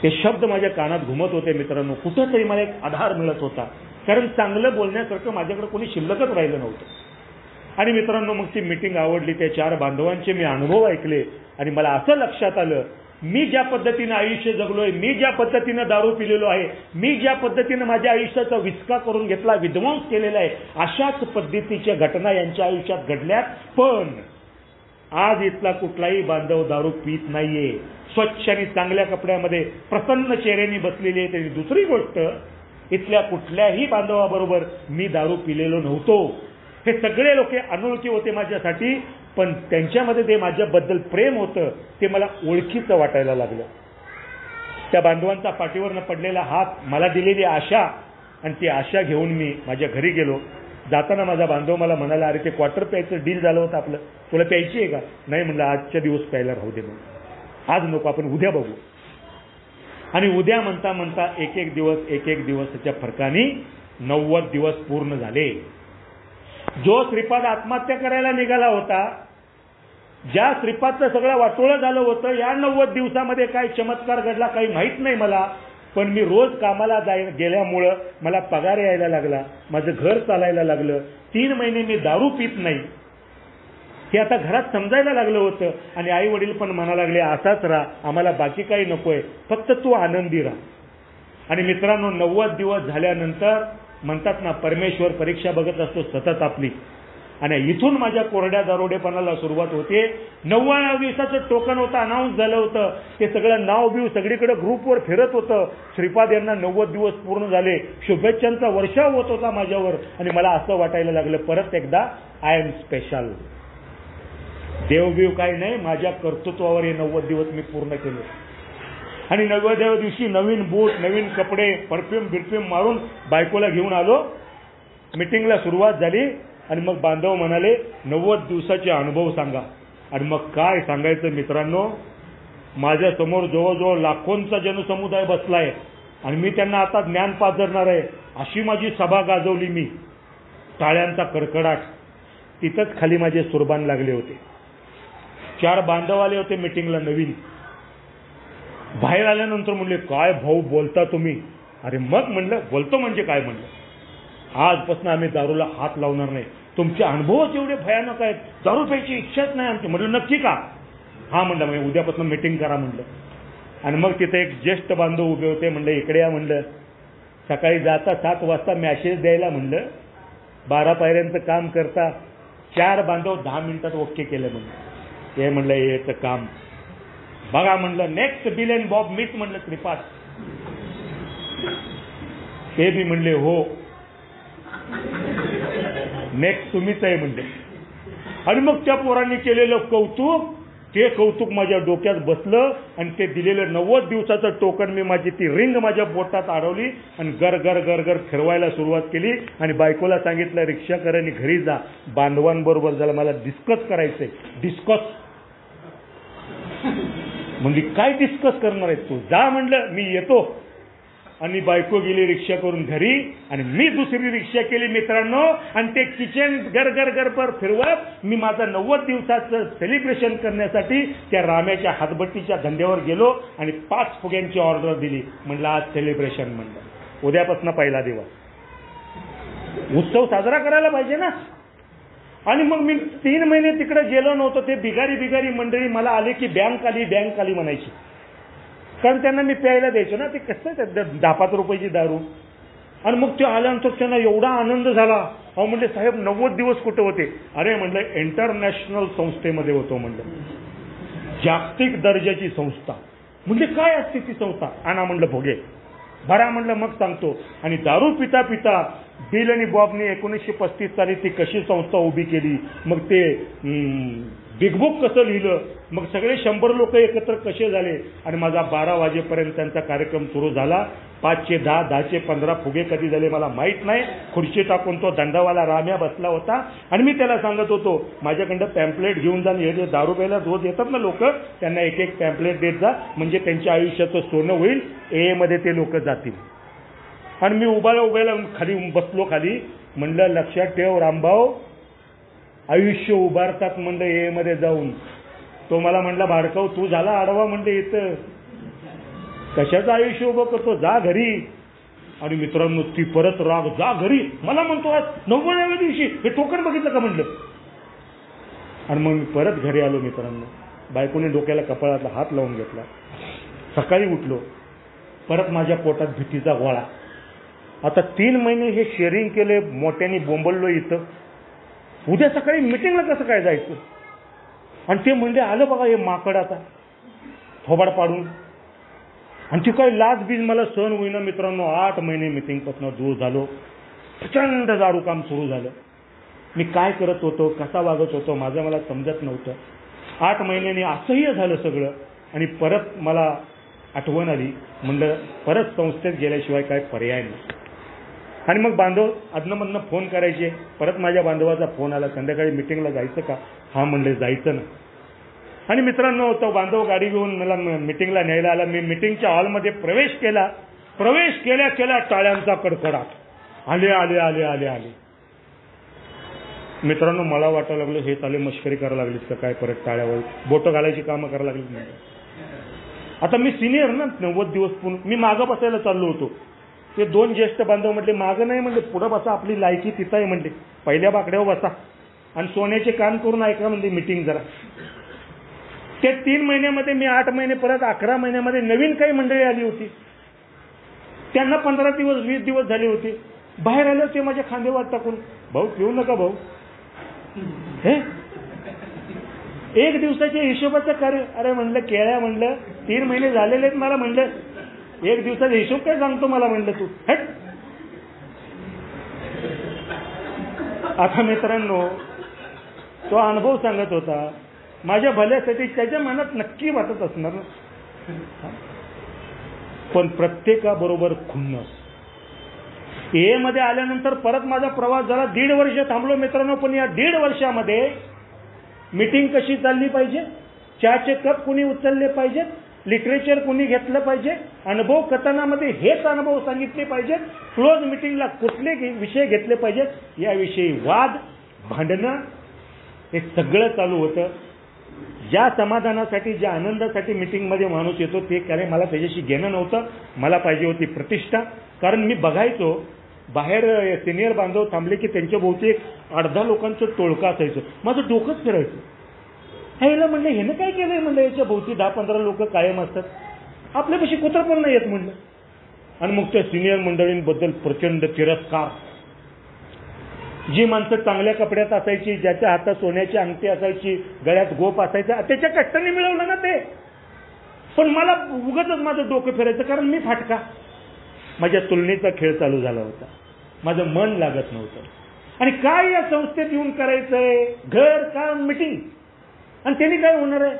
ते शब्द माझ्या कानात घुमत होते मित्रांनो. कुठंतरी मला एक आधार मिळत होता, कारण चांगलं बोलण्यासारखं माझ्याकडे कोणी शिल्लकच राहिलं नव्हतं. आणि मित्रांनो, मग ती मिटिंग आवडली. त्या 4 बांधवांचे मी अनुभव ऐकले आणि मला असं लक्षात आलं, मी ज्या पद्धतीनं आयुष्य जगलोय, मी ज्या पद्धतीनं दारू पिलेलो आहे, मी ज्या पद्धतीनं माझ्या आयुष्याचा विचका करून घेतला, विध्वंस केलेला आहे, अशाच पद्धतीच्या घटना यांच्या आयुष्यात घडल्यात. पण आज इथला कुठलाही बांधव दारू पित नाहीये, स्वच्छ आणि चांगल्या कपड्यामध्ये प्रसन्न चेहऱ्याने बसलेली आहे. तरी दुसरी गोष्ट, इथल्या कुठल्याही बांधवाबरोबर मी दारू पिलेलो नव्हतो. हे सगळे लोक अनोळखी होते माझ्यासाठी, पण त्यांच्यामध्ये ते माझ्याबद्दल प्रेम होतं, ते मला ओळखीचं वाटायला लागलं. त्या बांधवांचा पाठीवरनं पडलेला हात, मला दिलेली आशा, आणि ती आशा घेऊन मी माझ्या घरी गेलो. जाताना माझा बांधव मला म्हणाला, अरे ते क्वार्टर प्यायचं डील झालं होतं आपलं, तुला प्यायची आहे का. नाही म्हणलं, आजच्या दिवस प्यायला राहू दे म्हणून, आज नको, आपण उद्या बघू. आणि उद्या म्हणता म्हणता एक एक दिवसाच्या फरकाने 90 दिवस पूर्ण झाले. जो श्रीपाद आत्महत्या करायला निघाला होता, ज्या श्रीपादचं सगळं वाटोळं झालं होतं, या 90 दिवसामध्ये काय चमत्कार घडला काही माहित नाही मला. पण मी रोज कामाला गेल्यामुळं मला पगार यायला लागला, माझं घर चालायला लागलं. 3 महिने मी दारू पित नाही हे आता घरात समजायला लागलं होतं. आणि आई वडील पण म्हणा लागले, असाच राहा, आम्हाला बाकी काही नकोय, फक्त तू आनंदी राहा. आणि मित्रांनो, 90 दिवस झाल्यानंतर म्हणतात ना, परमेश्वर परीक्षा बघत असतो सतत आपली. आणि इथून माझ्या कोरड्या दारोडेपणाला सुरुवात होते. 99 दिवसाचं टोकन होतं, अनाऊन्स झालं होतं. ते सगळं नाव बिव सगळीकडे ग्रुपवर फिरत होतं. श्रीपाद यांना 90 दिवस पूर्ण झाले, शुभेच्छांचा वर्षाव होत होता माझ्यावर. आणि मला असं वाटायला लागलं परत एकदा आय एम स्पेशल. देवबीव काही नाही, माझ्या कर्तृत्वावर हे 90 दिवस मी पूर्ण केले. आणि 90व्या दिवशी नवीन बूट, नवीन कपडे, परफ्यूम मारून बायकोला घेऊन आलो. मिटिंगला सुरुवात झाली. आणि मग बांधव म्हणाले 90 दिवसाचे अनुभव सांगा. आणि मग काय सांगायचं मित्रांनो, माझ्या समोर जवळजवळ लाखोंचा जनसमुदाय बसलाय आणि मी त्यांना आता ज्ञान पाजरणार आहे अशी माझी सभा गाजवली मी. टाळ्यांचा कडकडाट. तिथंच खाली माझे सुरबान लागले होते. 4 बांधव आले होते मिटिंगला नवीन. बाहेर आल्यानंतर म्हणले काय भाऊ बोलता तुम्ही. अरे मग म्हणलं बोलतो म्हणजे काय म्हणलं, आजपासून आम्ही दारूला हात लावणार नाही. तुमचे अनुभवच एवढे भयानक आहेत, दारू प्यायची इच्छाच नाही आमची. म्हणलं नक्की का. हा म्हणलं म्हणजे उद्यापासून मिटिंग करा म्हणलं. आणि मग तिथे एक ज्येष्ठ बांधव उभे होते. म्हणलं इकडे या म्हणलं. सकाळी जाता 7 वाजता मॅसेज द्यायला म्हणलं, 12 पायऱ्यांचं काम करता. 4 बांधव 10 मिनिटात ओके केलं म्हणलं. हे म्हणलं याचं काम बघा म्हणलं. नेक्स्ट बिल अँड बॉब मीच म्हणलं श्रीपाद. ते बी म्हणले हो नेक्स्ट तुम्हीच आहे म्हणले. आणि मग त्या पोरांनी केलेलं कौतुक, ते कौतुक माझ्या डोक्यात बसलं. आणि ते दिलेलं 90 दिवसाचं टोकन मी माझी ती रिंग माझ्या बोटात अडवली आणि गर गर गर गर फिरवायला सुरुवात केली. आणि बायकोला सांगितलं रिक्षा कर आणि घरी जा, बांधवांबरोबर झालं मला डिस्कस करायचंय. डिस्कस म्हणजे काय डिस्कस करणार आहे तू, जा म्हणलं मी येतो. आणि बायको गेली रिक्षा करून घरी आणि मी दुसरी रिक्षा केली मित्रांनो. आणि ते किचन गर गर गर पर फिरवत मी माझं 90 दिवसाचं सेलिब्रेशन करण्यासाठी त्या राम्याच्या हातभट्टीच्या धंद्यावर गेलो. आणि 5 फुग्यांची ऑर्डर दिली. म्हणलं आज सेलिब्रेशन म्हणलं, उद्यापासून पहिला दिवस, उत्सव साजरा करायला पाहिजे ना. आणि मग मी 3 महिने तिकडे गेलो नव्हतो. ते बिगारी मंडळी मला आले की बँक आली म्हणायची. कारण त्यांना मी प्यायला द्यायचो ना. ते कसं 10-5 रुपयाची दारू. आणि मग ते आल्यानंतर त्यांना एवढा आनंद झाला. अहो म्हणले साहेब 90 दिवस कुठे होते. अरे म्हणलं इंटरनॅशनल संस्थेमध्ये होतो म्हणलं, जागतिक दर्जाची संस्था. म्हणजे काय असते ती संस्था. आणा म्हणलं भोगे भरा म्हणलं मग सांगतो. आणि दारू पिता पिता बिल आणि बॉबने 1935 साली ती कशी संस्था उभी केली, मग ते बिग बुक कसं लिहिलं, मग सगळे 100 लोक एकत्र कसे झाले. आणि माझा 12 वाजेपर्यंत त्यांचा कार्यक्रम सुरू झाला. 5चे 10, 10चे 15 फुगे कधी झाले मला माहीत नाही. खुर्ची टाकून तो दंडावाला राम्या बसला होता. आणि मी त्याला सांगत होतो माझ्याकडं पॅम्पलेट घेऊन जा. हे जे दारू प्यायला रोज येतात ना लोक, त्यांना एक पॅम्पलेट देत जा, म्हणजे त्यांच्या आयुष्याचं सोनं होईल. मध्ये ते लोक जातील. आणि मी उभ्याला खाली बसलो. खाली म्हणलं लक्षात ठेव रामभाऊ, आयुष्य उभारतात म्हणलं मध्ये जाऊन. तो मला म्हणला भाडकाव तू झाला आडवा म्हणलं इथं कशाचं आयुष्य उभं करतो, जा घरी. आणि मित्रांनो ती परत राग, जा घरी. मला म्हणतो आज 90व्या दिवशी हे टोकन बघितलं का म्हणलं. आणि मग मी परत घरी आलो मित्रांनो. बायकोने डोक्याला कपाळातला हात लावून घेतला. सकाळी उठलो, परत माझ्या पोटात भीतीचा गोळा. आता 3 महिने हे शेअरिंग केले, मोठ्याने बोंबललो इथं. उद्या सकाळी मिटिंगला कसं काय जायचं. आणि ते म्हणजे आलं बघा हे माकड आता थोबाड पाडून. आणि ती काही लाज बीज मला सहन होईना मित्रांनो. 8 महिने मिटिंगपासून दूर झालो. प्रचंड दारू काम सुरू झालं. मी काय करत होतो, कसा वागत होतो माझं मला समजत नव्हतं. 8 महिन्यांनी असह्य झालं सगळं. आणि परत मला आठवण आली. म्हणलं परत संस्थेत गेल्याशिवाय काय पर्याय नाही. आणि मग बांधव अधनमधनं फोन करायचे. परत माझ्या बांधवाचा फोन आला, संध्याकाळी मिटिंगला जायचं का. हा म्हणले जायचं ना. आणि मित्रांनो तो बांधव गाडी घेऊन मला मिटिंगला न्यायला आला. मी मिटिंगच्या हॉलमध्ये प्रवेश केला. प्रवेश केल्या टाळ्यांचा कडकडाट. आले आले आले आले आले मित्रांनो. मला वाटायला लागलं हे चाले मस्करी करायला लागलीत का काय, परत टाळ्यावर बोटं घालायची कामं करायला लागली. आता मी सिनियर ना, 90 दिवस पूर्ण. मी मागं बसायला चाललो होतो. ते 2 ज्येष्ठ बांधव म्हटले मागं नाही म्हणले, पुढं बसा, आपली लायकी तिथं आहे म्हणले, पहिल्या बाकड्यावर बसा आणि सोन्याचे कान करून ऐका म्हणजे मिटिंग जरा. ते 3 महिन्यामध्ये मी 8 महिने, परत 11 महिन्यामध्ये नवीन काही मंडळी आली होती. त्यांना 15 दिवस 20 दिवस झाले होते. बाहेर आलं ते माझ्या खांद्यावर टाकून, भाऊ पिऊ नका भाऊ. हे 1 दिवसाच्या हिशोबाचं कार्य. अरे म्हणलं केळ्या, म्हणलं 3 महिने झालेले आहेत मला, म्हणलं 1 दिवसाचा हिशोब काय सांगतो मला, म्हणलं तू. आता मित्रांनो, तो अनुभव सांगत होता, माझ्या भल्यासाठी त्याच्या मनात नक्की वाटत असणार ना. पण प्रत्येकाबरोबर खुन्नस. ए मध्ये आल्यानंतर परत माझा प्रवास झाला. 1.5 वर्ष थांबलो मित्रांनो. पण या 1.5 वर्षामध्ये मीटिंग कशी चालली पाहिजे, चहाचे कप कुणी उचलले पाहिजेत, लिटरेचर कुणी घेतलं पाहिजे, अनुभव कथनामध्ये हेच अनुभव सांगितले पाहिजेत, क्लोज मिटिंगला कुठले विषय घेतले पाहिजेत, याविषयी वाद, भांडणं हे सगळं चालू होतं. ज्या समाधानासाठी, ज्या आनंदासाठी मीटिंगमध्ये माणूस येतो ते काय मला त्याच्याशी घेणं नव्हतं. मला पाहिजे होती प्रतिष्ठा. कारण मी बघायचो बाहेर सिनियर बांधव थांबले की त्यांच्या भोवती 8-10 लोकांचं टोळकं असायचं. माझं डोकंच फिरायचं. ह्याला म्हणलं ह्यानं काय केलंय, म्हणलं याच्या भोवती 10-15 लोक कायम असतात, आपल्यापाशी कुत्र पण नाही येत म्हणलं. आणि मग त्या सिनियर मंडळींबद्दल प्रचंड तिरस्कार. जी माणसं चांगल्या कपड्यात असायची, ज्याच्या हातात सोन्याची अंगठी असायची, गळ्यात गोप असायचा, त्याच्या कष्टाने मिळवलं ना ते. पण मला उगाचच माझं डोकं फिरायचं, कारण मी फाटका. माझ्या तुलनेचा खेळ चालू झाला होता. माझं मन लागत नव्हतं. आणि काय या संस्थेत येऊन करायचंय, घर काम मीटिंग, आणि त्यांनी काय होणार आहे.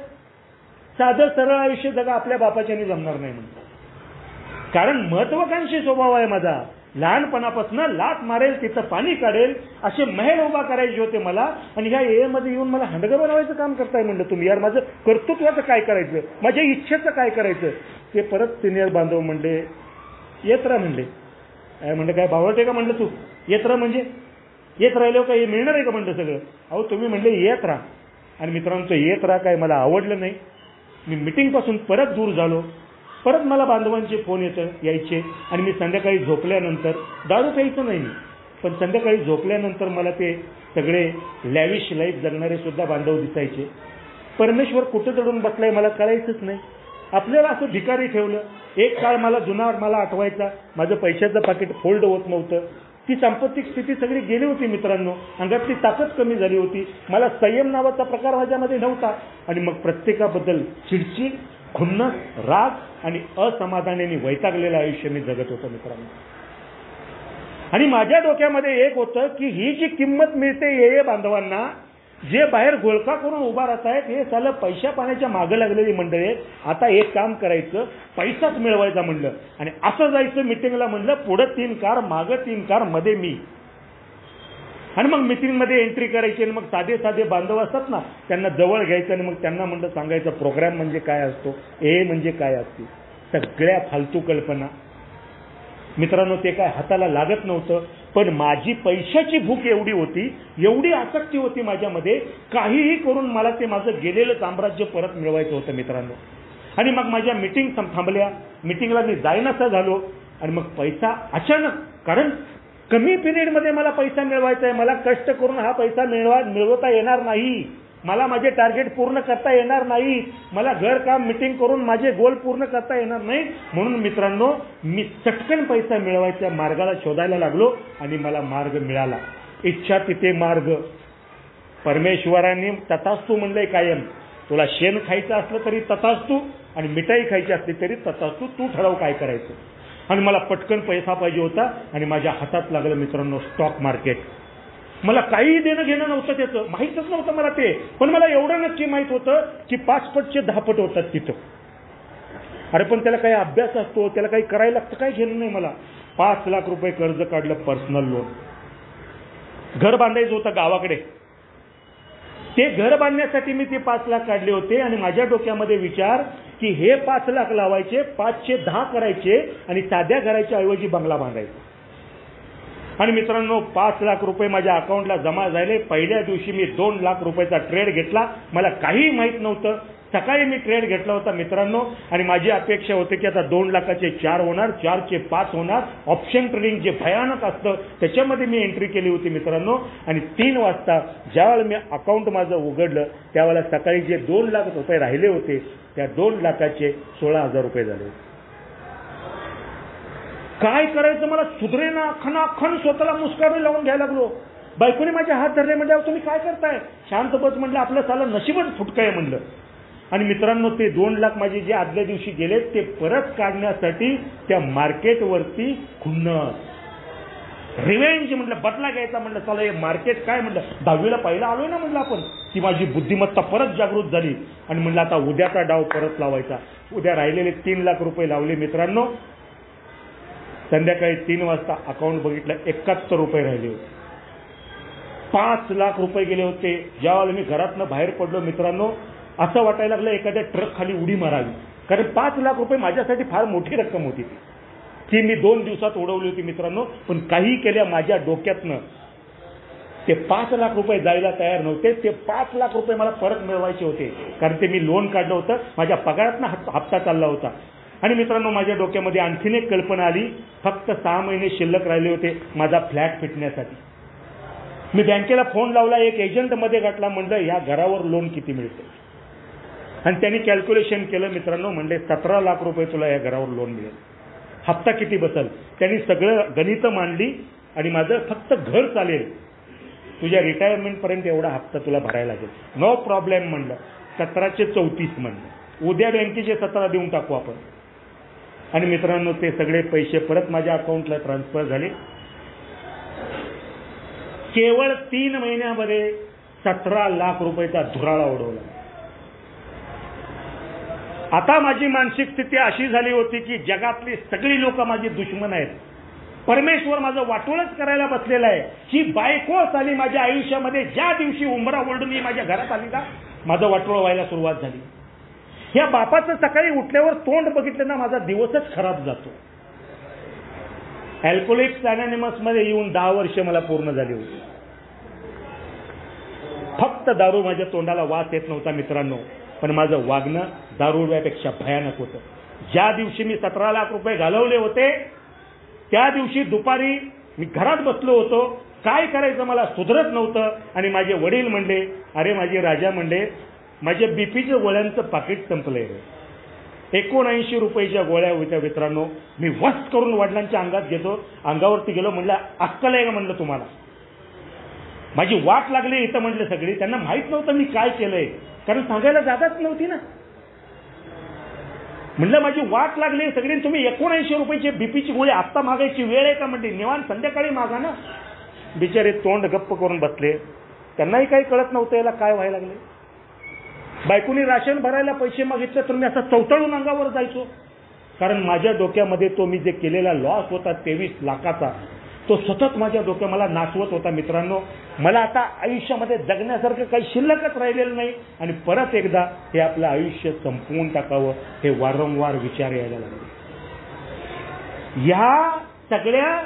साधं सरळ आयुष्य जगा आपल्या बापाच्याने जमणार नाही म्हणतात. कारण महत्वाकांक्षी स्वभाव आहे माझा. लहानपणापासून लात मारेल तिथं पाणी काढेल असे महल उभा करायचे होते मला. आणि ह्या ए मध्ये येऊन मला हंडगं बनवायचं काम करताय म्हणलं तुम्ही. यार माझं कर्तृत्वाचं काय करायचं, माझ्या इच्छेचं काय करायचं. ते परत सिनियर बांधव म्हणले येत राहा म्हणले. काय म्हणलं काय बावळते का म्हणलं तू, येत राहा म्हणजे येत राहिल्यावर काही मिळणार आहे का म्हणलं सगळं. अहो तुम्ही म्हणले येत राहा. आणि मित्रांचं येत राहा काय मला आवडलं नाही. मी मिटिंगपासून परत दूर झालो. परत मला बांधवांचे फोन यायचे. आणि मी संध्याकाळी झोपल्यानंतर, दारू प्यायचं नाही मी, पण संध्याकाळी झोपल्यानंतर मला ते सगळे लॅविश लाईफ जगणारे सुद्धा बांधव दिसायचे. परमेश्वर कुठं चढून बसलाय मला कळायचंच नाही. आपल्याला असं भिकारी ठेवलं. एक काळ मला जुना मला आठवायचा, माझं पैशाचं पाकिट फोल्ड होत नव्हतं. ती सांपत्तिक स्थिती सगळी गेली होती मित्रांनो. अंगातली ताकद कमी झाली होती. मला संयम नावाचा प्रकार माझ्यामध्ये नव्हता. आणि मग प्रत्येकाबद्दल चिडचिड, खुन्नस, राग आणि असमाधानाने वैतागलेलं आयुष्य मी जगत होतो मित्रांनो. आणि माझ्या डोक्यामध्ये एक होतं की ही जी किंमत मिळते ये बांधवांना, जे बाहेर घोळका करून उभा राहत आहेत, हे सालं पैशा पाण्याच्या मागं लागलेली मंडळी आहेत. आता एक काम करायचं, पैसाच मिळवायचा म्हणलं आणि असं जायचं मिटिंगला म्हणलं. पुढं 3 कार, मागं 3 कार, मध्ये मी. आणि मग मिटिंगमध्ये एंट्री करायची. आणि मग साधे साधे बांधव असतात ना, त्यांना जवळ घ्यायचं आणि मग त्यांना म्हणलं सांगायचं प्रोग्राम म्हणजे काय असतो, ए म्हणजे काय असते. सगळ्या फालतू कल्पना मित्रांनो. ते काय हाताला लागत नव्हतं. पण माझी पैशाची भूक एवढी होती, एवढी आसक्ती होती माझ्यामध्ये, काहीही करून मला ते माझं गेलेलं साम्राज्य परत मिळवायचं होतं मित्रांनो. आणि मग माझ्या मिटिंग थांबल्या. मिटिंगला मी जाईनासा झालो. आणि मग पैसा अचानक, कारण कमी पिरियडमध्ये मला पैसा मिळवायचा आहे, मला कष्ट करून हा पैसा मिळवता येणार नाही, मला माझे टार्गेट पूर्ण करता येणार नाही, मला घर काम मीटिंग करून माझे गोल पूर्ण करता येणार नाही. म्हणून मित्रांनो मी चटकन पैसा मिळवायच्या मार्गाला शोधायला लागलो. आणि मला मार्ग मिळाला. इच्छा तिथे मार्ग. परमेश्वराने तथास्तु म्हणलंय कायम. तुला शेण खायचं असलं तरी तथास्तु, आणि मिठाई खायची असली तरी तथास्तु. तू ठरव काय करायचं. आणि मला पटकन पैसा पाहिजे होता. आणि माझ्या हातात लागलं मित्रांनो स्टॉक मार्केट. मला काही देणं घेणं नव्हतं, त्याचं माहीतच नव्हतं मला ते. पण मला एवढं नक्की माहित होतं की 5 पटचे 10 पट होतात तिथं. अरे पण त्याला काही अभ्यास असतो, त्याला काही करायला लागतं, काही घेणं नाही मला. 5 लाख रुपये कर्ज काढलं, पर्सनल लोन. घर बांधायचं होतं गावाकडे. ते घर बांधण्यासाठी मी ते 5 लाख काढले होते. आणि माझ्या डोक्यामध्ये विचार की हे 5 लाख लावायचे, 5चे 10 करायचे आणि साध्या घराच्या ऐवजी बंगला बांधायचा. आणि मित्रांनो 5 लाख रुपये माझ्या अकाउंटला जमा झाले. पहिल्या दिवशी मी 2 लाख रुपयाचा ट्रेड घेतला. मला काही माहीत नव्हतं. सकाळी मी ट्रेड घेतला होता मित्रांनो. आणि माझी अपेक्षा होती की आता 2 लाखाचे 4 होणार, 4चे 5 होणार. ऑप्शन ट्रेडिंग जे भयानक असतं त्याच्यामध्ये मी एंट्री केली होती मित्रांनो. आणि 3 वाजता ज्यावेळेला मी अकाउंट माझं उघडलं त्यावेळेला सकाळी जे 2 लाख रुपये राहिले होते त्या 2 लाखाचे 16,000 रुपये झाले. काय करायचं मला सुधरेना, खणाखण स्वतःला मुस्काडे लावून घ्यायला लागलो. बायकोने माझे हात धरले, म्हणजे तुम्ही काय करताय, शांत बस म्हणलं, आपलं साला नशीबच फुटकं आहे म्हणलं. आणि मित्रांनो, ते 2 लाख माझे जे आदल्या दिवशी गेले ते परत काढण्यासाठी त्या मार्केटवरती खुन्नस, रिवेंज म्हटलं, बदला घ्यायचा म्हटलं. चला हे मार्केट काय म्हटलं, 10वीला पहिला आलोय ना म्हटलं आपण. ती माझी बुद्धिमत्ता परत जागृत झाली आणि म्हणलं आता उद्याचा डाव परत लावायचा. उद्या राहिलेले 3 लाख रुपये लावले मित्रांनो. संध्याकाळी 3 वाजता अकाउंट बघितलं, 71 रुपये राहिले होते. 5 लाख रुपये गेले होते. ज्यावेळेला मी घरातनं बाहेर पडलो मित्रांनो, असं वाटायला लागलं एखाद्या ट्रक खाली उडी मारावी. कारण 5 लाख रुपये माझ्यासाठी फार मोठी रक्कम होती ती मी 2 दिवसात उडवली होती मित्रांनो. पण काही केल्या माझ्या डोक्यातनं ते 5 लाख रुपये जायला तयार नव्हते. ते 5 लाख रुपये मला परत मिळवायचे होते, कारण ते मी लोन काढलं होतं, माझ्या पगारातनं हप्ता चालला होता. आणि मित्रांनो, माझ्या डोक्यामध्ये आणखीन एक कल्पना आली. फक्त 6 महिने शिल्लक राहिले होते माझा फ्लॅट फिटण्यासाठी. मी बँकेला फोन लावला, एक एजंट मध्ये गाठला, म्हणलं या घरावर लोन किती मिळते. आणि त्यांनी कॅल्क्युलेशन केलं मित्रांनो, म्हणले 17 लाख रुपये तुला या घरावर लोन मिळेल. हप्ता किती बसल, त्यांनी सगळं गणित मांडली. आणि माझं फक्त घर चालेल, तुझ्या रिटायरमेंट पर्यंत एवढा हप्ता तुला भरायला लागेल. नो प्रॉब्लेम म्हणलं. 1734 म्हणलं, उद्या बँकेचे 17 देऊन टाकू आपण. आणि मित्रांनो, ते सगळे पैसे परत माझ्या अकाउंटला ट्रान्सफर झाले. केवळ 3 महिन्यामध्ये 17 लाख रुपयाचा धुराळा उडवला. आता माझी मानसिक स्थिती अशी झाली होती की जगातली सगळी लोक माझी दुश्मन आहेत. परमेश्वर माझं वाटोळच करायला बसलेला आहे. ही बायकोच आली माझ्या आयुष्यामध्ये, ज्या दिवशी उंबरा ओढून मी माझ्या घरात आली ना, माझं वाटोळ व्हायला सुरुवात झाली. ह्या बापाचं सकाळी उठल्यावर तोंड बघितलं ना, माझा दिवसच खराब जातो. अल्कोहोलिक्स अनॉनिमस मध्ये येऊन 10 वर्ष मला पूर्ण झाली होती. फक्त दारू माझ्या तोंडाला वास येत नव्हता मित्रांनो, पण माझं वागणं दारुड्यापेक्षा भयानक होतं. ज्या दिवशी मी 17 लाख रुपये घालवले होते, त्या दिवशी दुपारी मी घरात बसलो होतो. काय करायचं मला सुधरत नव्हतं. आणि माझे वडील म्हणले, अरे माझे राजा म्हणले, माझ्या बीपीच्या गोळ्यांचं पाकिट संपलंय. 79 रुपयाच्या गोळ्या होत्या मित्रांनो. मी वस्त करून वडिलांच्या अंगात घेतो, अंगावरती गेलो, म्हणलं अक्कल आहे का म्हणलं तुम्हाला. माझी वाट लागली इथं म्हटलं सगळी. त्यांना माहित नव्हतं मी काय केलंय, कारण सांगायला जागाच नव्हती ना. म्हणलं माझी वाट लागली सगळी, तुम्ही 79 रुपयाची बीपीची गोळी आत्ता मागायची वेळ आहे का म्हणते. निवांत संध्याकाळी मागा ना. बिचारे तोंड गप्प करून बसले. त्यांनाही काही कळत नव्हतं याला काय व्हायला लागले. बायकोनी राशन भरायला पैसे मागितले तर मी असा चवतळून अंगावर जायचो, कारण माझ्या डोक्यामध्ये तो मी जे केलेला लॉस होता 23 लाखाचा, तो सतत माझ्या डोक्यात मला नाचवत होता मित्रांनो. मला आता आयुष्यामध्ये जगण्यासारखं काही शिल्लकच राहिलेलं नाही. आणि परत एकदा हे आपलं आयुष्य संपवून टाकावं हे वारंवार विचार यायला लागले. ह्या सगळ्या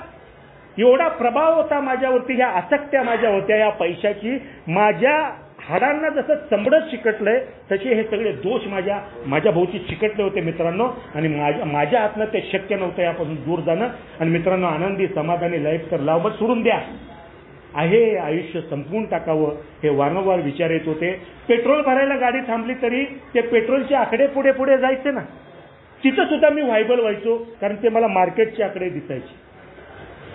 एवढा प्रभाव होता माझ्यावरती, ह्या आसक्त्या माझ्या होत्या या पैशाची. माझ्या हाडांना जसं चंबडच चिकटलंय तसे हे सगळे दोष माझ्या भोवती चिकटले होते मित्रांनो. आणि माझ्या हातनं ते शक्य नव्हतं यापासून दूर जाणं. आणि मित्रांनो, आनंदी समाधानी लाईफ तर लावत सोडून द्या, आहे आयुष्य संपवून टाकावं हे वारंवार विचार येत होते. पेट्रोल भरायला गाडी थांबली तरी ते पेट्रोलचे आकडे पुढे पुढे जायचे ना, तिथं सुद्धा मी व्हायबल व्हायचो, कारण ते मला मार्केटचे आकडे दिसायचे.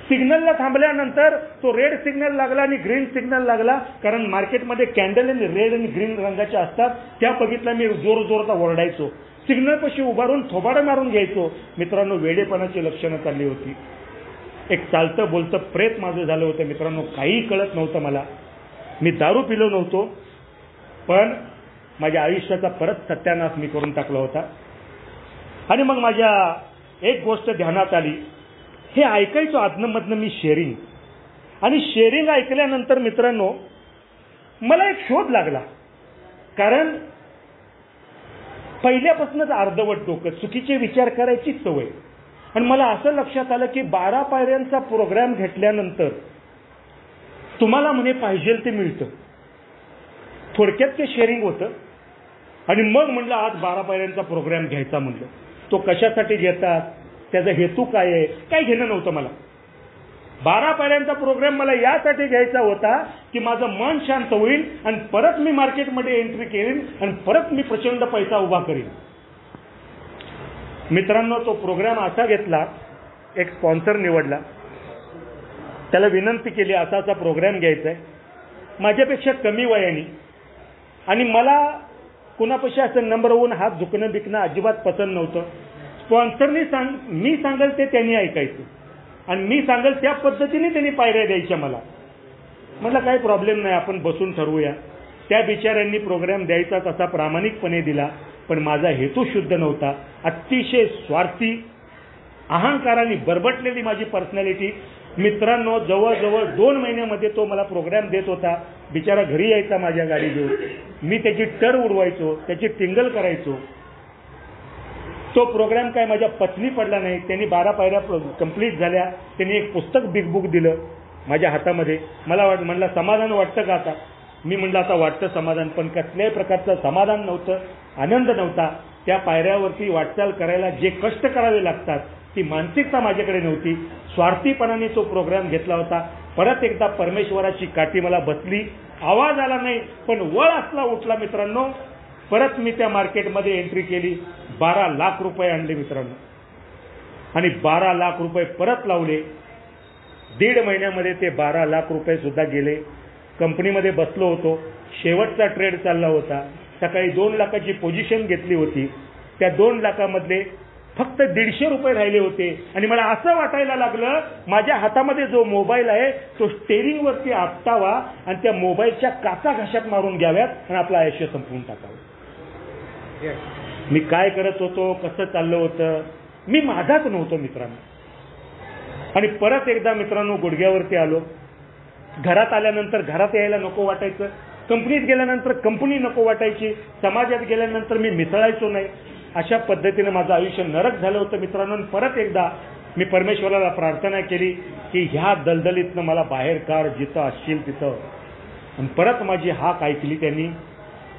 सिग्नलला थांबल्यानंतर तो रेड सिग्नल लागला आणि ग्रीन सिग्नल लागला, कारण मार्केटमध्ये कॅन्डल आणि रेड आणि ग्रीन रंगाच्या असतात, त्या बघितल्या मी जोर जोरता ओरडायचो. सिग्नल पाशी उभारून थोबाडं मारून घ्यायचो. मित्रांनो, वेडेपणाची लक्षणं चालली होती. एक चालतं बोलतं प्रेत माझं झालं होतं मित्रांनो. काही कळत नव्हतं मला. मी दारू पिलो नव्हतो, पण माझ्या आयुष्याचा परत सत्यानाश मी करून टाकला होता. आणि मग माझ्या एक गोष्ट ध्यानात आली. हे ऐकायचो आधनमधनं मी शेअरिंग, आणि शेअरिंग ऐकल्यानंतर मित्रांनो मला एक शोध लागला. कारण पहिल्यापासूनच अर्धवट डोकं, चुकीचे विचार करायची सवय. आणि मला असं लक्षात आलं की 12 पायऱ्यांचा प्रोग्राम घेतल्यानंतर तुम्हाला म्हणे पाहिजे ते मिळतं. थोडक्यात ते शेअरिंग होतं. आणि मग म्हणलं आज 12 पायऱ्यांचा प्रोग्राम घ्यायचा म्हणलं. तो कशासाठी घेतात, त्याचा हेतू काय आहे, काही घेणं नव्हतं मला. 12 पायऱ्यांचा प्रोग्राम मला यासाठी घ्यायचा होता की माझं मन शांत होईल आणि परत मी मार्केटमध्ये एंट्री केलीन आणि परत मी प्रचंड पैसा उभा करीन. मित्रांनो, तो प्रोग्राम असा घेतला एक स्पॉन्सर निवडला. त्याला विनंती केली असा असा प्रोग्राम घ्यायचा आहे, माझ्यापेक्षा कमी वयाने, आणि मला कुणापेक्षा असं नंबर होऊन हात झुकणं बिकणं अजिबात पसंत नव्हतं. स्पॉन्सरनी मी सांगेल ते त्यांनी ऐकायचं आणि मी सांगेल त्या पद्धतीने त्यांनी पायऱ्या द्यायच्या मला. म्हटलं काही प्रॉब्लेम नाही, आपण बसून ठरवूया. त्या बिचाऱ्यांनी प्रोग्राम द्यायचा तसा प्रामाणिकपणे दिला, पण माझा हेतू शुद्ध नव्हता. अतिशय स्वार्थी, अहंकाराने बरबटलेली माझी पर्सनॅलिटी. मित्रांनो, जवळजवळ 2 महिन्यामध्ये तो मला प्रोग्राम देत होता. बिचारा घरी यायचा माझ्या गाडी घेऊन, मी त्याची टर उडवायचो, त्याची टिंगल करायचो. तो प्रोग्राम काय माझ्या पत्नी पडला नाही. त्यांनी 12 पायऱ्या कंप्लीट झाल्या. त्यांनी एक पुस्तक बिग बुक दिलं माझ्या हातामध्ये. मला म्हणलं समाधान वाटतं का आता? मी म्हणलं आता वाटतं समाधान, पण कसल्याही प्रकारचं समाधान नव्हतं, आनंद नव्हता. त्या पायऱ्यावरती वाटचाल करायला जे कष्ट करावे लागतात ती मानसिकता माझ्याकडे नव्हती. स्वार्थीपणाने तो प्रोग्राम घेतला होता. परत एकदा परमेश्वराची काठी मला बसली. आवाज आला नाही, पण वळ असला उठला मित्रांनो. परत मी त्या मार्केटमध्ये एंट्री केली. 12 लाख रुपये आणले मित्रांनो, आणि 12 लाख रुपये परत लावले. 1.5 महिन्यामध्ये ते 12 लाख रुपये सुद्धा गेले. कंपनीमध्ये बसलो होतो, शेवटचा ट्रेड चालला होता. सकाळी 2 लाखाची पोझिशन घेतली होती. त्या 2 लाखामधले फक्त 150 रुपये राहिले होते, आणि मला असं वाटायला लागलं माझ्या हातामध्ये जो मोबाईल आहे तो स्टेरिंगवरती आपटावा आणि त्या मोबाईलच्या काचा घशात मारून घ्याव्यात आणि आपलं आयुष्य संपवून टाकावं. मी काय करत होतो, कसं चाललं होतं, मी माझाच नव्हतो मित्रांनो. आणि परत एकदा मित्रांनो गुडघ्यावरती आलो. घरात आल्यानंतर घरात यायला नको वाटायचं, कंपनीत गेल्यानंतर कंपनी नको वाटायची, समाजात गेल्यानंतर मी मिसळायचो नाही. अशा पद्धतीने माझं आयुष्य नरक झालं होतं मित्रांनो. परत एकदा मी परमेश्वराला प्रार्थना केली की ह्या दलदलीतनं मला बाहेर काढ, जिथं असशील तिथं. आणि परत माझी हाक ऐकली त्यांनी.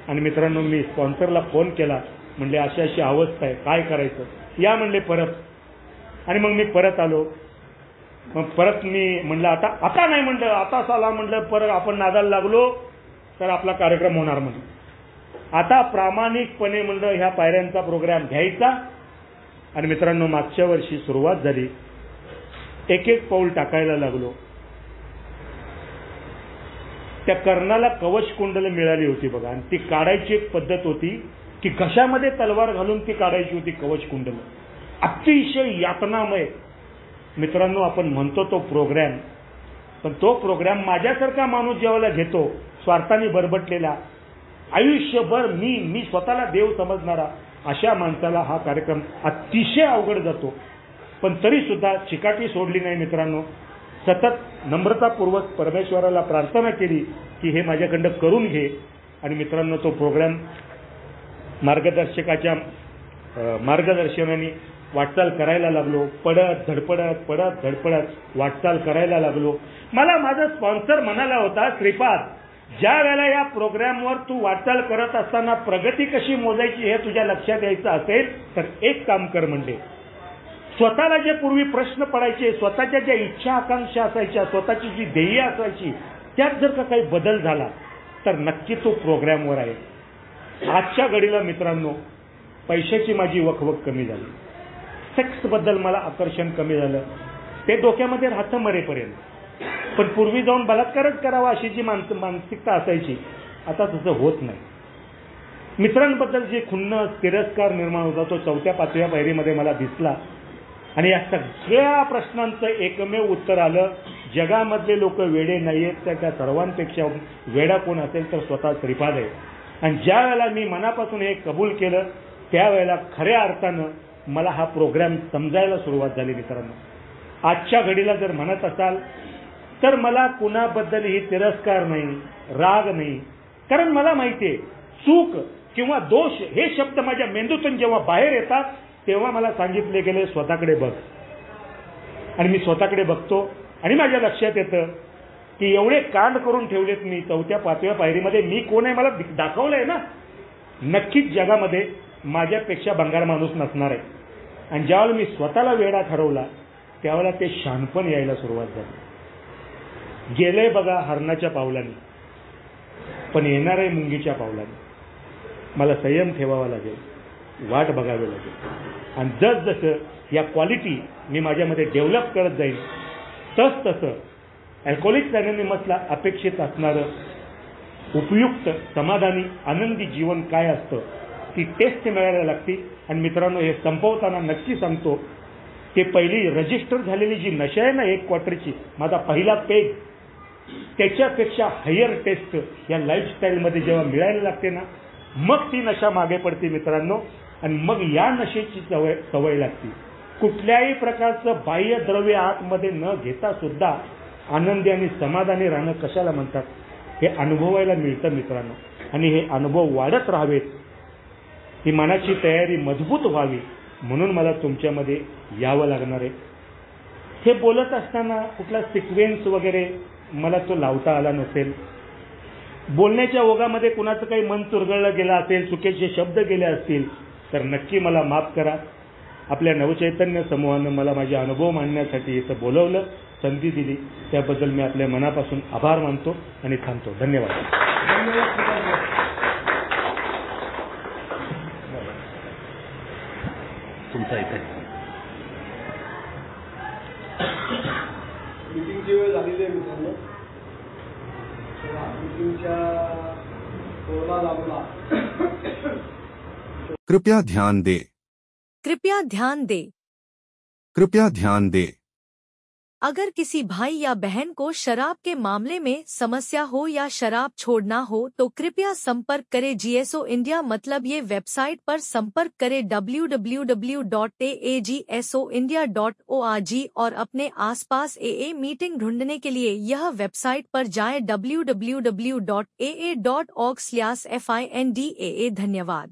आणि मित्रांनो, मी स्पॉन्सरला फोन केला, म्हणले अशी अशी अवस्था आहे, काय करायचं, या म्हणले परत. आणि मग मी परत आलो. मग परत मी म्हणलं आता नाही म्हणलं, आता साला म्हणलं परत आपण नादाला लागलो तर आपला कार्यक्रम होणार म्हणलं. आता प्रामाणिकपणे म्हणलं ह्या पायऱ्यांचा प्रोग्राम घ्यायचा. आणि मित्रांनो, मागच्या वर्षी सुरुवात झाली. एक एक पाऊल टाकायला लागलो. त्या कर्णाला कवच कुंडल मिळाली होती बघा, आणि ती काढायची एक पद्धत होती की घशामध्ये तलवार घालून ती काढायची होती कवच कुंडल. अतिशय यातनामय मित्रांनो. आपण म्हणतो तो प्रोग्राम, पण तो प्रोग्राम माझ्यासारखा माणूस ज्यावेळेला घेतो, स्वार्थाने बरबटलेला, आयुष्यभर मी स्वतःला देव समजणारा, अशा माणसाला हा कार्यक्रम अतिशय अवघड जातो. पण तरी सुद्धा चिकाटी सोडली नाही मित्रांनो. सतत नम्रतापूर्वक परमेश्वराला प्रार्थना केली की हे माझ्याकडं करून घे. आणि मित्रांनो, तो प्रोग्राम मार्गदर्शकाच्या मार्गदर्शनाने वाटचाल करायला लागलो. पडत धडपडत वाटचाल करायला लागलो. मला माझा स्पॉन्सर म्हणाला होता, श्रीपाद, ज्या वेळेला या प्रोग्रामवर तू वाटचाल करत असताना प्रगती कशी मोजायची हे तुझ्या लक्षात यायचं असेल तर एक काम कर म्हणले. स्वतःला जे पूर्वी प्रश्न पडायचे, स्वतःच्या ज्या इच्छा आकांक्षा असायच्या, स्वतःची जी ध्येय असायची, त्यात जर का काही बदल झाला तर नक्की तो प्रोग्रामवर आहे. आजच्या घडीला मित्रांनो, पैशाची माझी वकवक कमी झाली. सेक्सबद्दल मला आकर्षण कमी झालं. ते डोक्यामध्ये राहतं मरेपर्यंत. पण पूर्वी जाऊन बलात्कारच करावा अशी जी मानसिकता असायची, आता तसं होत नाही. मित्रांबद्दल जे खुन्न तिरस्कार निर्माण होता तो 4-5व्या पायरीमध्ये मला दिसला. आणि या सगळ्या प्रश्नांचं एकमेव उत्तर आलं, जगामधले लोक वेडे नाहीयेत, त्या सर्वांपेक्षा वेडा कोण असेल तर स्वतः श्रीपाद आहे. आणि ज्या वेळेला मी मनापासून हे कबूल केलं त्यावेळेला खऱ्या अर्थानं मला हा प्रोग्राम समजायला सुरुवात झाली. मित्रांनो, आजच्या घडीला जर म्हणत असाल तर मला कुणाबद्दलही तिरस्कार नाही, राग नाही. कारण मला माहिती आहे, चूक किंवा दोष हे शब्द माझ्या मेंदूतून जेव्हा बाहेर येतात तेव्हा मला सांगितले गेले, स्वतःकडे बघ. आणि मी स्वतःकडे बघतो आणि माझ्या लक्षात येतं की एवढे कांड करून ठेवलेत मी 4-5व्या पायरीमध्ये. मी कोण आहे मला दाखवलंय ना. नक्कीच जगामध्ये माझ्यापेक्षा भंगार माणूस नसणार आहे. आणि ज्यावेळेला मी स्वतःला वेडा ठरवला त्यावेळेला ते शहाणपण यायला सुरुवात झाली. गेलंय बघा हरणाच्या पावलाने, पण येणार आहे मुंगीच्या पावलाने. मला संयम ठेवावा लागेल. वाट बघावी लागेल. आणि जसजसं या क्वालिटी मी माझ्यामध्ये डेव्हलप करत जाईल तसं अल्कोहोलिक्स अनोनिमसला अपेक्षित असणारं उपयुक्त, समाधानी, आनंदी जीवन काय असतं ती टेस्ट मिळायला लागते. आणि मित्रांनो, हे संपवताना नक्की सांगतो की पहिली रजिस्टर झालेली जी नशा आहे ना 1 क्वार्टरची, माझा पहिला पेग, त्याच्यापेक्षा हायर टेस्ट या लाईफस्टाईलमध्ये जेव्हा मिळायला लागते ना, मग ती नशा मागे पडते मित्रांनो. आणि मग या नशेची सवय लागते. कुठल्याही प्रकारचं बाह्य द्रव्य आतमध्ये न घेता सुद्धा आनंदी आणि समाधानी राहणं कशाला म्हणतात हे अनुभवायला मिळतं मित्रांनो. आणि हे अनुभव वाढत राहावेत, ही मनाची तयारी मजबूत व्हावी म्हणून मला तुमच्यामध्ये यावं लागणार आहे. हे बोलत असताना कुठला सिक्वेन्स वगैरे मला तो लावता आला नसेल. बोलण्याच्या ओघामध्ये कुणाचं काही मन चुरगळलं गेलं असेल, चुकीचे शब्द गेले असतील तर नक्की मला माफ करा. आपल्या नवचैतन्य समूहानं मला माझे अनुभव मांडण्यासाठी इथं बोलवलं, संधी दिली, त्याबद्दल मी आपल्या मनापासून आभार मानतो आणि थांबतो. धन्यवाद. तुमचा इथे मीटिंगची वेळ झालेली आहे मित्रांनो. मीटिंगच्या कोरोना लागला. कृपया ध्यान दें. कृपया ध्यान दें. कृपया ध्यान दें. अगर किसी भाई या बहन को शराब के मामले में समस्या हो या शराब छोड़ना हो तो कृपया संपर्क करें GSO इंडिया, मतलब ये वेबसाइट पर संपर्क करें www.agsoindia.org और अपने आसपास AA मीटिंग ढूंढने के लिए यह वेबसाइट पर जाएं www.aa.org/findaa. धन्यवाद.